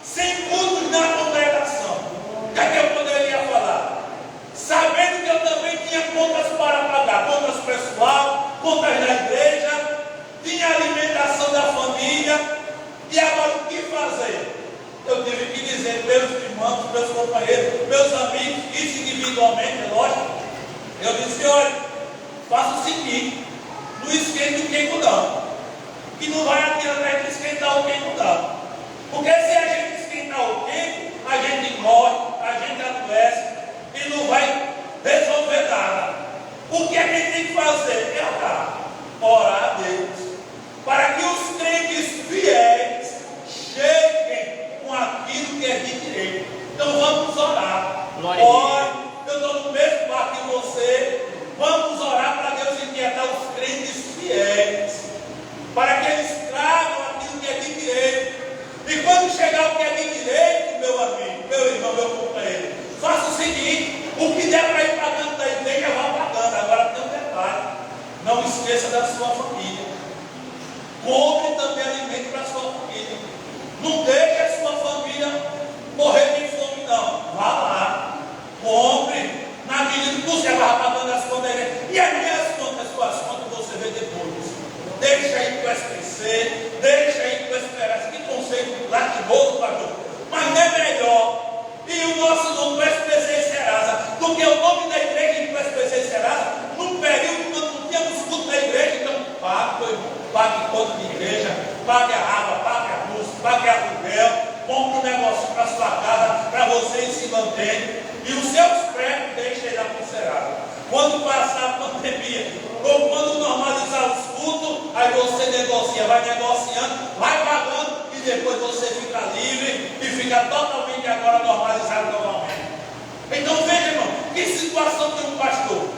Sem cultos na congregação. O que é que eu poderia falar? Sabendo que eu também tinha contas para pagar, contas pessoal, contas da igreja, tinha alimentação da família, e agora o que fazer? Eu tive que dizer, meus irmãos, meus companheiros, meus amigos, isso individualmente, é lógico. Eu disse: olha, faça o seguinte, não esquente o queimo não, que não vai adiantar a gente esquentar o queimo não, porque se a gente esquentar o queimo, a gente morre, a gente adoece e não vai resolver nada. O que a gente tem que fazer? É orar a Deus, para que os crentes fiéis cheguem com aquilo que é de direito. Então vamos orar. Ore, eu estou no mesmo barco que você. Vamos orar para Deus inquietar os crentes fiéis, para que eles tragam aquilo que é de direito. E quando chegar o que é de direito, meu amigo, meu irmão, meu companheiro, faça o seguinte: o que der para ir pagando da igreja, vá pagando. Agora tem um detalhe: não esqueça da sua família. Compre também alimento para a sua família. Não deixe a sua família morrer de fome, não. Vá lá, compre, na medida que você vai pagando as contas da igreja. E as minhas contas, suas contas, você vê depois. Deixa aí para o SPC. vocês se mantêm e os seus prédios deixem ele apulserado. Quando passar a pandemia, ou quando normalizar os cultos, aí você negocia, vai negociando, vai pagando e depois você fica livre e fica totalmente agora normalizado normalmente. Então veja, irmão, que situação de um pastor?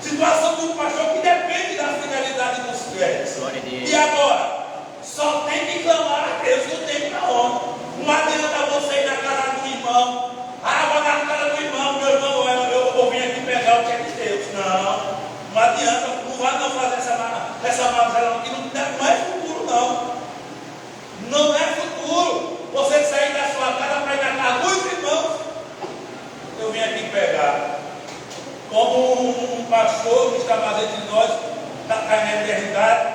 Situação de um pastor que depende da fidelidade dos crentes. Glória a Deus. E agora, só tem que clamar a Deus, não tem para onde. Não adianta você ir na casa do irmão. Ah, vou na casa do irmão, meu irmão, eu vou vir aqui pegar o que é de Deus. Não adianta, não vai não fazer essa mazela, que não é futuro, não. Não é futuro. Você sair da sua casa para ir na casa dos irmãos. Eu vim aqui pegar. Como um pastor que está mais entre nós, está na eternidade.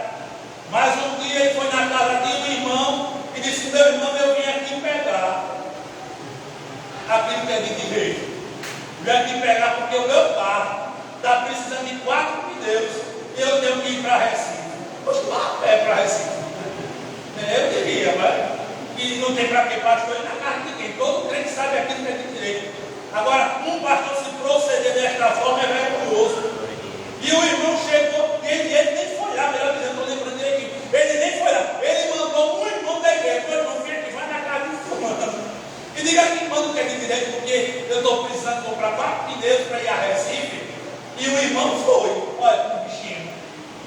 Mas um dia ele foi na casa de um irmão e disse: meu irmão, eu vim aqui pegar aquilo que é de direito. Vim aqui pegar porque o meu carro está precisando de 4 pneus e eu tenho que ir para Recife. Poxa, lá a pé para Recife. Eu diria, mas que não tem para que pastor ir na casa de ninguém. Todo crente sabe aquilo que é de direito. Agora, um pastor se proceder desta forma é vergonhoso. E o irmão chegou, ele nem foi lá, melhor dizendo, estou lembrando dele aqui. Ele nem foi lá, ele mandou um irmão da igreja, meu irmão, vem aqui, vai na casa do fulano. E diga que irmão que é de direito, porque eu estou precisando comprar 4 pneus para ir a Recife. E o irmão foi, olha o bichinho,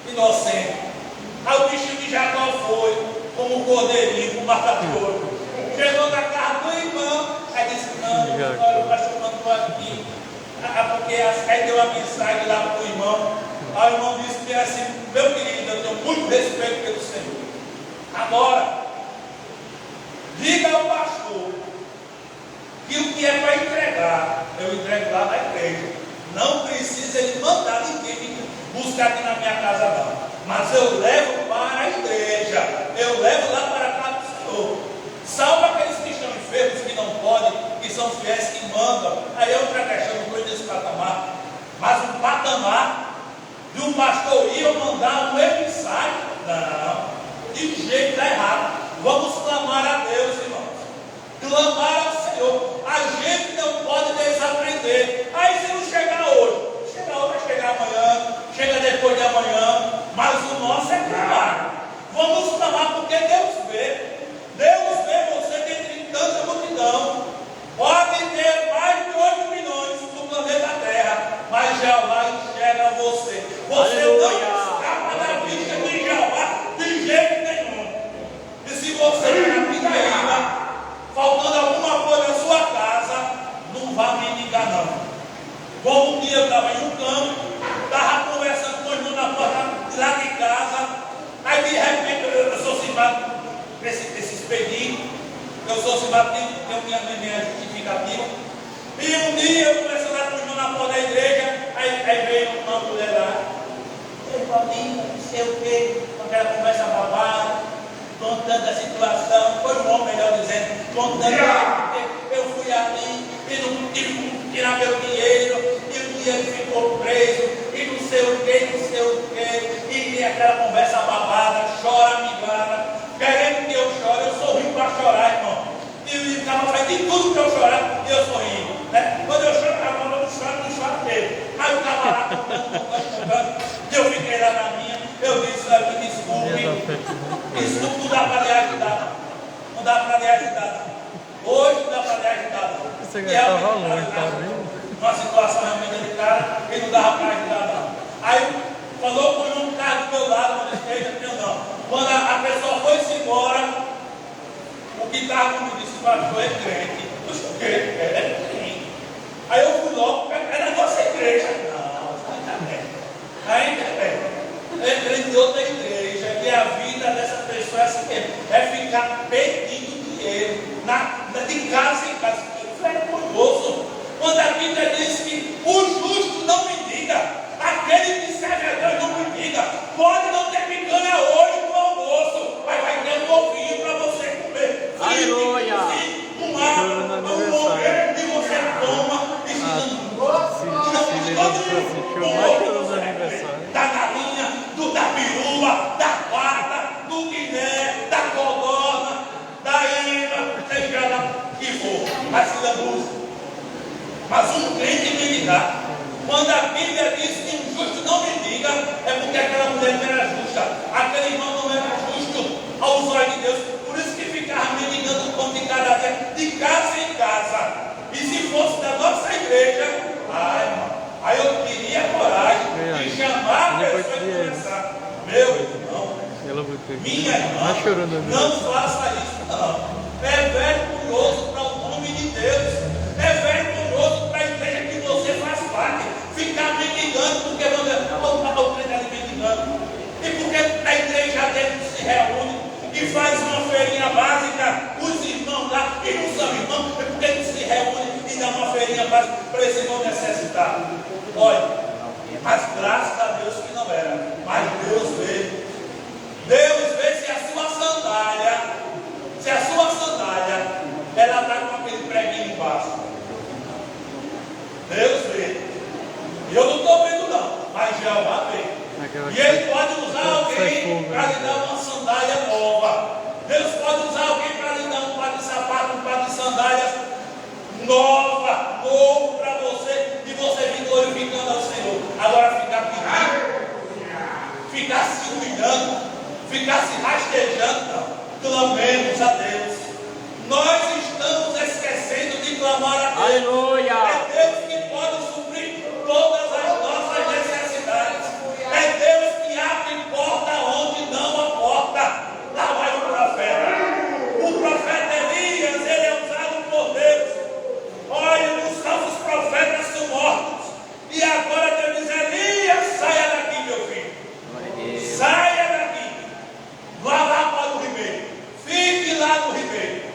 inocente. Aí o bichinho de Jacó foi, como um cordeirinho, com um matador. Chegou na casa do irmão, aí disse: não, o pastor mandou aqui. Porque aí deu uma mensagem lá para o irmão. Aí o irmão disse que assim: meu querido, eu tenho muito respeito pelo Senhor. Agora, diga ao pastor que o que é para entregar, eu entrego lá na igreja. Não precisa ele mandar ninguém me buscar aqui na minha casa, não. Mas eu levo para a igreja, eu levo lá para a casa do Senhor. Salva aqueles que estão enfermos, que não podem, que são fiéis, que mandam. Aí é outra questão, não estou nesse patamar. Mas um patamar de um pastor ir ou mandar um emissário, não, de jeito está errado. Vamos clamar a Deus, irmãos. Clamar ao Senhor. A gente não pode desaprender. Aí se não chegar hoje, vai chegar amanhã, chega depois de amanhã, mas o nosso é clamar. Vamos clamar porque Deus vê. Deus vê você dentre tanta multidão. Pode ter mais de 8 milhões no planeta Terra, mas Jeová enxerga você. Você não escapa da vista de Jeová de jeito nenhum. E se você está na Pindaíba, faltando alguma coisa na sua casa, não vá me ligar não. Como um dia eu estava em um campo, estava conversando com o irmão na porta lá de casa, aí de repente eu sou simpático esse expedinho, eu sou simpático, tenho minha justificativa. E um dia eu conversando lá com o irmão na porta da igreja, aí veio uma mulher lá, ei Paulinho, não sei o que, com aquela conversa babada, contando a situação, foi um homem melhor dizendo, contando que eu fui ali e não tive como tirar meu dinheiro, e o dinheiro ficou preso, e não sei o que, e aquela conversa babada, chora, migrada, querendo que eu chore, eu sorri para chorar, irmão. E o cara faz de tudo que eu chorar, e eu sorri. Né? Quando eu choro, eu não choro dele. Aí o cara lá contando, e eu fiquei lá na minha, eu disse, me desculpe, isso não dá para lhe ajudar, não dá para lhe ajudar. Hoje não dá para lhe ajudar. Você gastava muito, tá vendo? Uma situação realmente delicada, e não dava para ajudar, não. Aí falou com um cara do meu lado, não esteja, não. Quando a pessoa foi-se embora, o que estava comigo disse: pastor, é crente. Eu disse: o quê? É crente. Aí eu fui logo: é da nossa igreja. Não, está bem. Aí é crente de outra igreja. E a vida dessa pessoa é assim mesmo: é ficar pedindo dinheiro de casa em casa. Que vergonhoso. Quando a Bíblia diz que o justo não mendiga, aquele que serve a Deus não mendiga. Pode não ter picanha hoje no almoço, mas vai ter um ovinho para você comer. Aleluia! Um morrer e você toma e da galinha, da perua, da quarta, do guiné, da codorna, da ina, seja lá que for. Mas da música. Mas um crente mendigar. Quando a Bíblia diz que um justo não mendiga, é porque aquela mulher não era justa, aquele irmão não era justo aos olhos de Deus. Por isso que ficava mendigando o pão de cada dia, de casa em casa. E se fosse da nossa igreja, ai, irmão, aí eu teria coragem de chamar a pessoa e conversar. Meu irmão, minha irmã, não faça isso não. É velho curioso para o nome de Deus. É velho curioso para a igreja que você faz parte. Ficar mendigando porque o crente ali mendigando. E porque a igreja dele se reúne e faz uma feirinha básica, os irmãos lá, e não são irmãos, é porque eles se reúnem e dão uma feirinha básica para esse irmão necessitado. Olha, mas graças a Deus que não era. Mas Deus vê. Deus vê se a sua sandália ela está com aquele preguinho embaixo. Deus vê. E eu não estou vendo não, mas Jeová vê. E Ele pode usar alguém para lhe dar uma sandália nova. Deus pode usar alguém para lhe dar um par de sapato, um par de sandálias nova, novo para você, e você vir glorificando ao Senhor. Agora ficar pedindo, ficar se humilhando, ficar se rastejando, não. Clamemos a Deus. Nós estamos esquecendo de clamar a Deus. Aleluia. É Deus que pode suprir todas as nossas necessidades. É Deus que abre porta onde não há porta. Lá vai o profeta. O profeta Elias, ele é usado por Deus. Olha, os falsos profetas são mortos. E agora Deus diz: Elias, saia daqui, meu filho. Saia daqui. Vá lá para o ribeiro. Fique lá no ribeiro.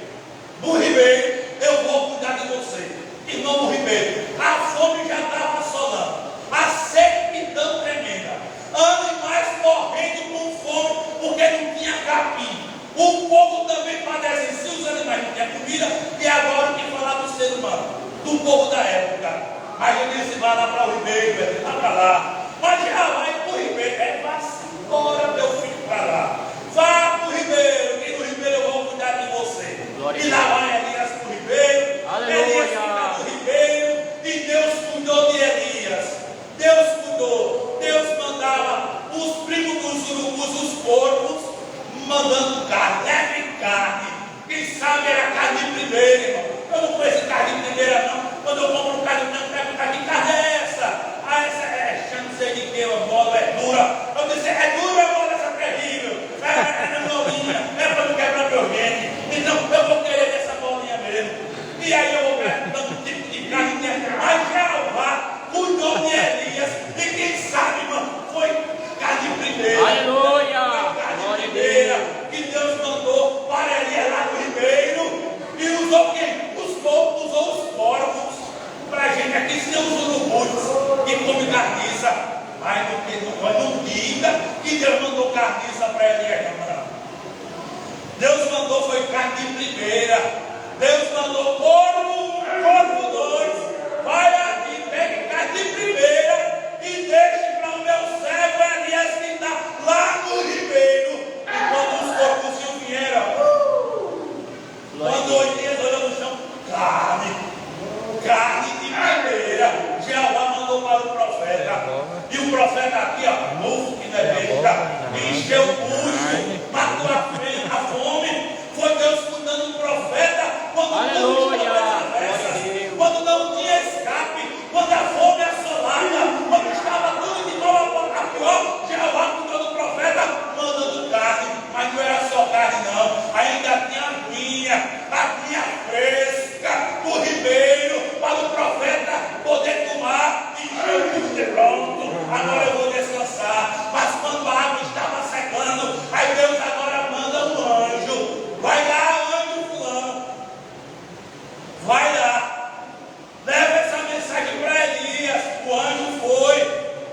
No ribeiro, eu vou cuidar de você. Irmão, no ribeiro, a fome já estava assolando, a sequidão tremenda, animais morrendo com fome, porque não tinha capim. O povo também padece, se os animais não tinham comida, e agora o que falar do ser humano, do povo da época. Mas eu disse: vá lá para o ribeiro, vá para lá. Mas já vai para o ribeiro, vá-se embora, meu filho, para lá. Vá para o ribeiro, que no ribeiro eu vou cuidar de você. E lá vai Elias para o ribeiro. Aleluia. Elias fica no ribeiro. E Deus cuidou de Elias. Deus cuidou. Deus mandava os primos dos urubus, os porcos, mandando carne. Leve carne. Quem sabe era carne de primeira, irmão. Eu não conheço carne de primeira, não. Quando eu compro um carne branco, eu pergunto: que carne é essa? Ah, essa é, não sei de que, é modo, é dura. Eu disse: é dura, é modo, essa terrível. É molinha, é para não quebrar meu dente. Então eu vou querer dessa bolinha mesmo. E aí eu vou perguntando o tipo de carne que é. Mas Jeová cuidou de Elias. E quem sabe, irmão, foi carne de primeira. Aleluia. Carne de primeira que Deus mandou para Elias lá no ribeiro. E usou quem? Usou os porcos. Para a gente aqui se os urubus que come carniça. Mas não diga que Deus mandou carniça para Elias, não. Deus mandou foi carne de primeira. Deus mandou corvo 2. Vai aqui, pegue carne de primeira e deixe para o meu servo Elias que está lá no ribeiro. E quando os corvos vieram, quando Elias olhou no chão, carne de primeira. Jeová mandou para o profeta. E o profeta aqui, ó, novo que não é besta, encheu o bucho, matou a fome. Foi Deus cuidando do profeta quando não tinha escape, quando a fome assolava, quando estava tudo de mal a pior. Jeová cuidou do profeta, mandando carne. Mas não era só carne, não. Ainda tinha aguinha fresca do ribeiro para o profeta poder tomar. E Jesus pronto, agora eu vou descansar. Mas quando a água estava secando, aí Deus agora manda um anjo. Vai lá, anjo fulano. Vai lá. Leva essa mensagem para Elias. O anjo foi.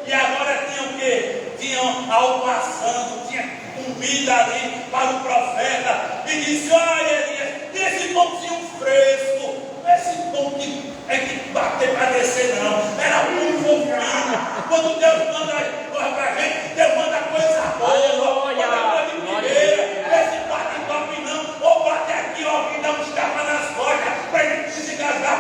E agora tinha o quê? Tinham algo assando, tinha comida ali para o profeta. E disse: olha, Elias, tem esse pãozinho fresco. Esse pão que é que bater para descer, não. Era muito fofinho. Quando Deus manda coisa para a gente, Deus manda coisa boa. Aleluia. Manda coisa de primeira. Esse bate top não. Ou bate aqui, ó, e dá uns tapas nas costas para ele se desgasgar.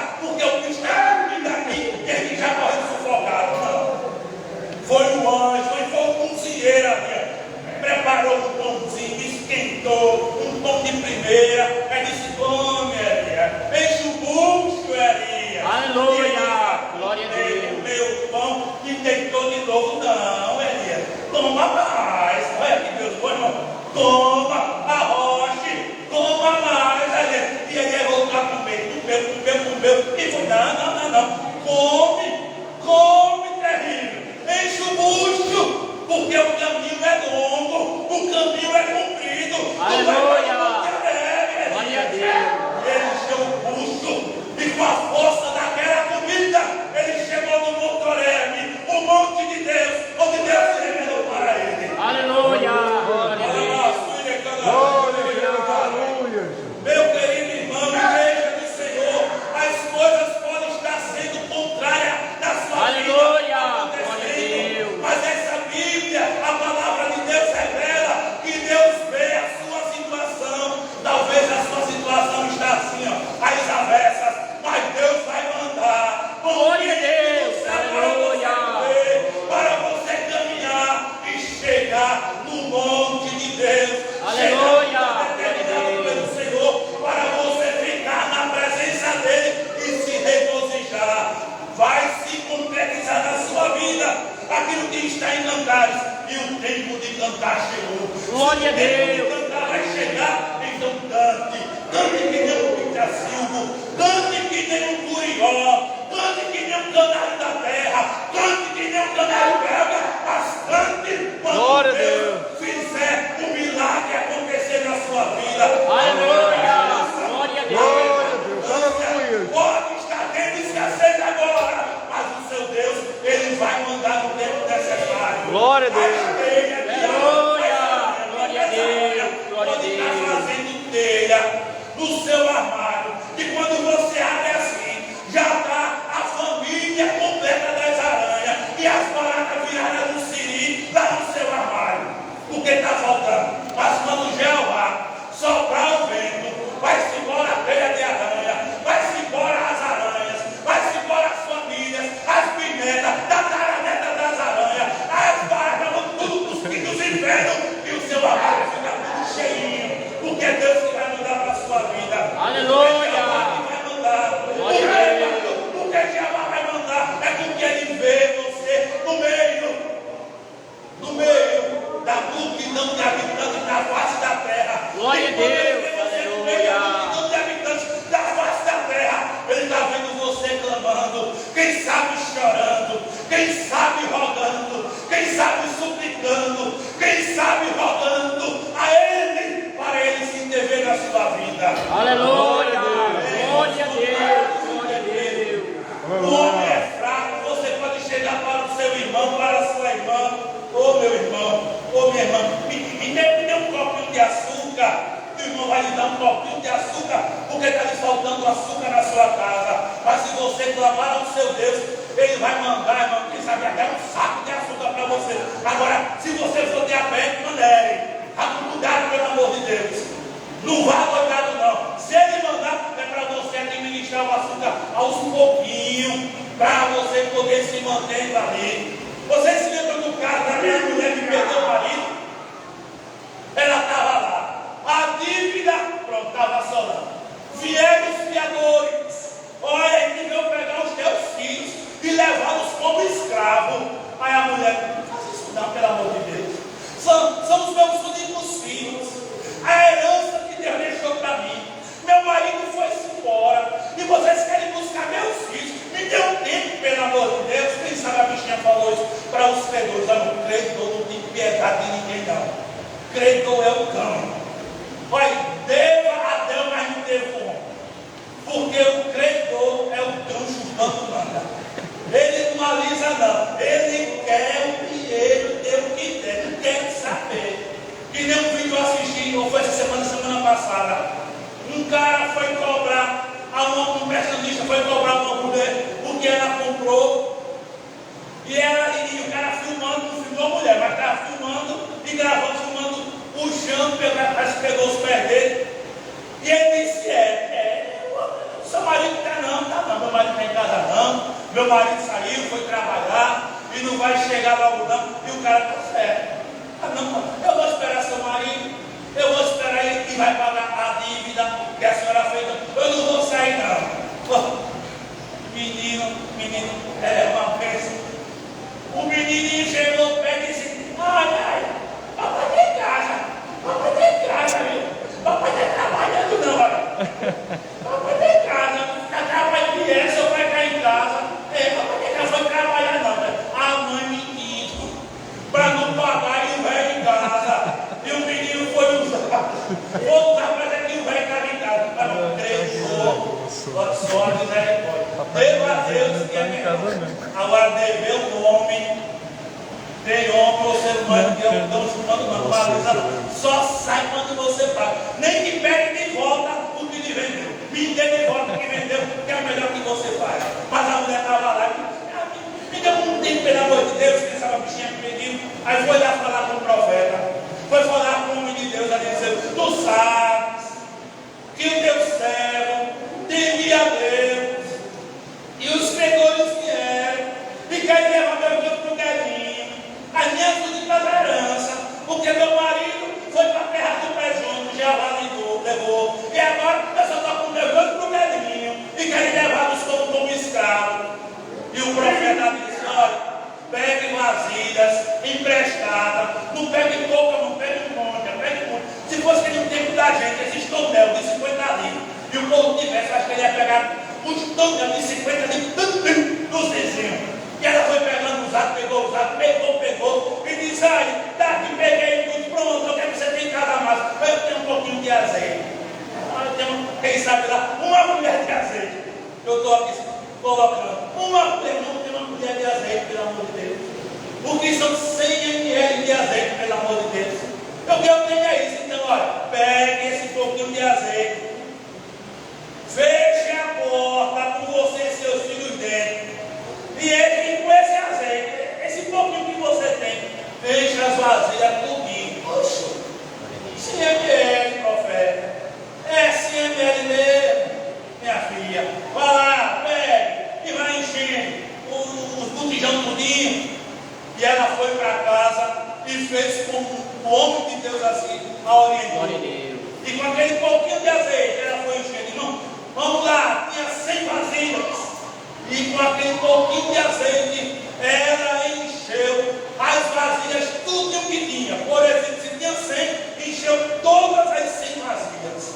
comeu. E foi, não. Come terrível. Enche o bucho, porque o caminho é longo, o caminho é comprido. Aleluia. Glória a Deus. Ele encheu o bucho e com a força daquela comida, ele chegou no Monte Horebe, o monte de Deus, onde Deus se revelou para ele. Aleluia. Glória a Deus. Meu querido irmão, igreja do Senhor, as coisas podem estar sendo contrárias na sua Aleluia. vida, Glória a Deus. mas essa Bíblia, a palavra de Deus revela que Deus vê a sua situação. Talvez a sua situação está assim, ó, às avessas, mas Deus vai mandar. Glória a Deus. Aleluia. Para você caminhar e chegar no monte de Deus. Aleluia. Pelo Senhor, para você ficar na presença dele e se regozijar. Vai se concretizar na sua vida aquilo que está em Cantares. E o tempo de cantar chegou. Glória a Se o tempo Deus. de cantar vai chegar, então cante. Cante que nem um picacilgo. Cante que nem um curió. Cante que nem um canário da terra. Cante que nem um canário belga. Mas cante quando Glória a Deus fizer um milagre acontecer na sua vida. Aleluia. Glória a Deus. Pode estar tendo escassez agora, mas o seu Deus, ele vai mandar no tempo necessário. Glória a Deus. Aleluia. Glória a Deus. Glória a Pode estar Deus. fazendo telha no seu armário, e quando você abre assim, já está a família completa das aranhas e as baratas viradas no siri lá no seu armário. O que está faltando? Mas quando Jeová soprar o vento, vai-se embora a telha de aranha, vai-se embora as aranhas, vai-se embora as famílias, as pimentas, da taraneta das aranhas, as baratas vão tudo cuspindo os infernos e o seu armário fica tudo cheinho, porque é Deus que vai mandar para a sua vida. Aleluia. Porque Jeová vai mandar é porque ele vê você no meio da multidão de habitantes da face da terra. Glória a E quando ele Deus. vê você no meio da multidão de habitantes da face da terra, ele está vendo você clamando, quem sabe chorando, quem sabe rogando, quem sabe suplicando, quem sabe rogando a ele, para ele se intervir na sua vida. Aleluia. Glória a Deus. Glória a Deus. O homem é fraco, você pode chegar para o seu irmão, para a sua irmã. Ô meu irmão, ô minha irmã, me dê um copinho de açúcar. O irmão vai lhe dar um copinho de açúcar, porque está lhe faltando açúcar na sua casa. Mas se você clamar ao seu Deus, ele vai mandar, irmão, quem sabe até um saco de açúcar para você. Agora, se você for diabético, mandere. Cuidado, pelo amor de Deus. Não vá doidado não. Se ele mandar, é para você administrar o açúcar aos pouquinhos, para você poder se manter ali. Você se lembra do caso da minha mulher que perdeu o marido? Ela estava lá. A dívida, pronto, estava assolando. Vieram os fiadores. Olha, ele veio pegar os teus filhos e levá-los como escravo. Aí a mulher, não faz isso não, pelo amor de Deus. São os meus únicos filhos. A herança que Deus deixou para mim. Meu marido foi-se embora. E vocês querem buscar meus filhos. Me dê um tempo, pelo amor de Deus. Quem sabe a bichinha falou isso para os credores. Olha, o credor não tem piedade de ninguém, não. Credor é o cão. Olha, deva a Deus, mas não devo o homem. Porque o credor é o cão chutando manda. Ele não alisa, não. Ele quer o dinheiro, dê o que der. Não quer saber. Que nem um vídeo eu assisti, ou foi essa semana passada. Um cara foi cobrar, um personalista foi cobrar uma mulher, porque ela comprou. E o cara filmando, não filmou a mulher, mas estava filmando e gravando, filmando o chão, pegou os pés dele. E ele disse, seu marido está não, meu marido está em casa não, meu marido saiu, foi trabalhar e não vai chegar logo não, e o cara está certo. Não, eu vou esperar seu marido, eu vou esperar ele que vai pagar a dívida que a senhora fez, eu não vou sair não. Menino, é uma bênção. O menininho chegou perto e disse, ai, papai tem casa, viu? Papai está trabalhando não, olha. Papai tem casa, está Devo a Deus que é melhor. Agora, dever um homem, tem homem ou ser humano que eu não chamando não, só sai quando você paga. Nem que pegue de volta o que lhe vendeu. Me dê de volta o que vendeu, que é o melhor que você faz. Mas a mulher estava lá e me deu um tempo, pelo amor de Deus, que essa bichinha me pediu. Aí foi lá falar com o profeta. Foi falar com o homem de Deus, ali dizendo: tu sabes que o teu servo temia a Deus, e os credores vieram e querem levar meu Deus para o galinho, a minha futura herança, porque meu marido foi para a terra do pé junto, já levou, e agora eu só estou com meu Deus para o galinho, e querem levá-los como escravo. E o profeta disse: olha, pegue vasilhas emprestadas, não pegue pouca, não pegue monte, pegue muito. Se fosse aquele tempo da gente, esse tonel de 50 litros, e o povo tivesse, acho que ele ia pegar os tonel de 50 litros dos vizinhos. E ela foi pegando usado, pegou, e disse: ai, daqui peguei tudo, pronto, eu quero que você tenha em casa mais. Eu tenho um pouquinho de azeite. Eu tenho, quem sabe lá, uma colher de azeite. Eu estou aqui colocando uma colher de azeite, pelo amor de Deus. O que são 100 ml de azeite, pelo amor de Deus. O que eu tenho é isso. Então, olha, pegue esse pouquinho de azeite, feche a porta com você e seus filhos dentro, e ele com esse azeite, esse pouquinho que você tem, feche as vasilhas tudinho. Poxa, 100 ml, profeta, é 100 ml mesmo, minha filha. Vai lá, pegue e vai enchendo os botijão tudinho. E ela foi para casa e fez como o homem de Deus assim, a orientou. E com aquele pouquinho de azeite, ela foi enchendo. Irmão, vamos lá, tinha 100 vasilhas. E com aquele pouquinho de azeite, ela encheu as vasilhas, tudo o que tinha. Por exemplo, se tinha 100, encheu todas as 100 vasilhas.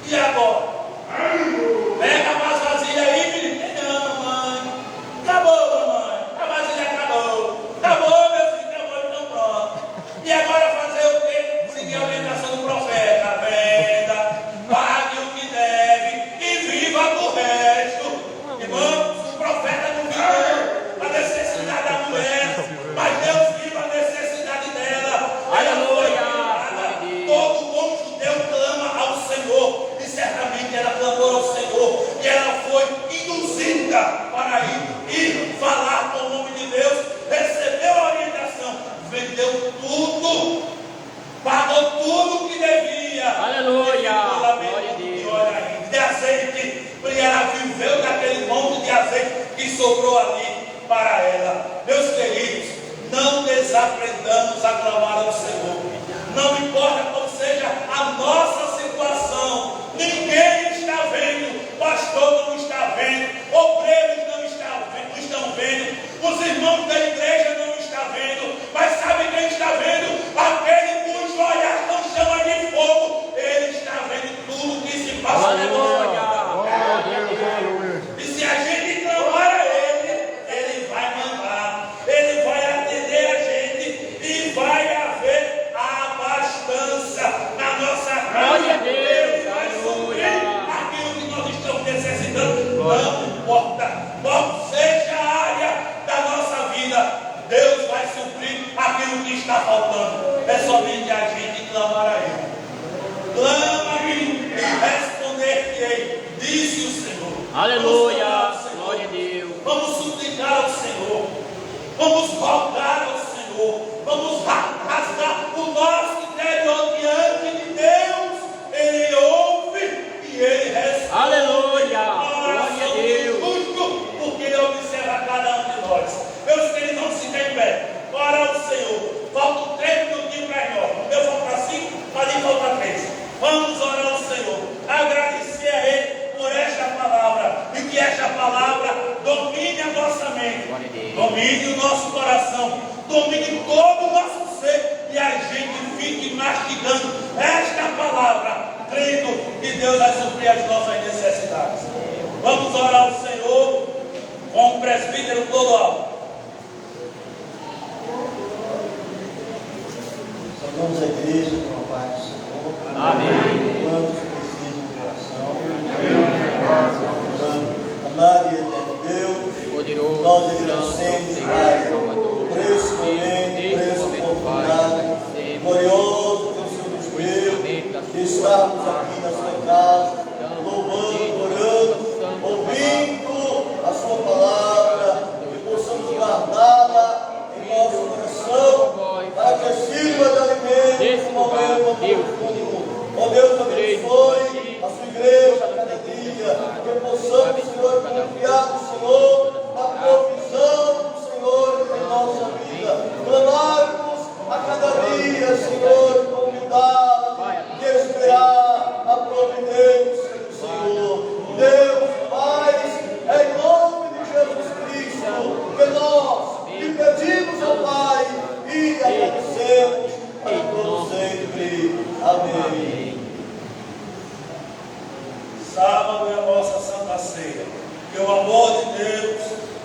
E agora? Pega mais vasilha aí, menino. Não, mamãe. Acabou, mamãe. A vasilha acabou. Acabou, meu filho, acabou, então pronto. E agora fazer o quê? Seguir a orientação do profeta. Venda, pague o que deve e viva do resto. Irmãos, o profeta não viu a necessidade da mulher, mas Deus viu a necessidade dela. Aleluia! Todo bom judeu clama ao Senhor, e certamente ela clamou ao Senhor, e ela foi induzida para ir e falar com o nome de Deus, recebeu a orientação, vendeu tudo, pagou tudo que devia. Aleluia! Glória a Deus. De azeite, e ela viveu daquele monte de azeite que sobrou ali para ela. Meus queridos, não desaprendamos a clamar ao Senhor. Não importa qual seja a nossa situação, ninguém está vendo, pastor não está vendo, obreiros não estão vendo, os irmãos da igreja não estão vendo, mas sabe quem está vendo? Aquele cujo olhar não chama de fogo, ele está vendo tudo que se passa. Aleluia! E se a gente clamar a ele vai mandar, ele vai atender a gente e vai haver abastança na nossa casa. Glória a Deus! Ele vai suprir aquilo que nós estamos necessitando. Não importa qual seja a área da nossa vida, Deus vai suprir aquilo que está faltando. É somente a gente clamar a ele. Clama-me e responder-te-ei, disse o Senhor. Aleluia! Senhor. Glória a Deus! Vamos suplicar ao Senhor, vamos rogar ao Senhor, vamos rasgar o nosso interior diante de Deus. Ele ouve e ele responde. Aleluia! Glória a Deus! Justo, porque ele observa cada um de nós. Meus queridos, não se tem pé. Ora ao Senhor. Faltam 3 minutinhos para nós. Eu falta 5, ali falta 3. Vamos orar ao Senhor. Agradecer a Ele por esta palavra. E que esta palavra domine a nossa mente. Domine o nosso coração. Domine todo o nosso ser. E a gente fique mastigando esta palavra, crendo que Deus vai suprir as nossas necessidades. Vamos orar ao Senhor com o presbítero todo alto. Saudamos a igreja com a paz do Senhor. Amém. Quantos precisam de oração. Amado e eterno poderoso, Nós santo, agradecemos, Senhor, Pai, Salvador. por esse momento, por essa oportunidade gloriosa que o Senhor nos deu, de estarmos aqui na sua casa, louvando, orando, ouvindo a sua palavra, que possamos guardá-la em nosso coração, para que sirva de alimento no momento oportuno. Ó Deus, abençoe a sua igreja a cada dia, que possamos, Senhor, confiar no Senhor, na provisão do Senhor em nossa vida. Clamarmos a cada dia, Senhor, convidá-lo e esperar a providência do Senhor. Deus, Pai, é em nome de Jesus Cristo que nós lhe pedimos ao Pai e agradecemos a todos sempre. Amém. Sábado é a nossa Santa Ceia. Que o amor de Deus,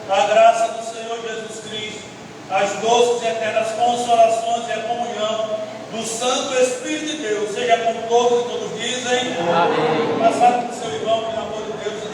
a graça do Senhor Jesus Cristo, as doces e eternas consolações e a comunhão do Santo Espírito de Deus, seja com todos e todos dizem. Amém. Passado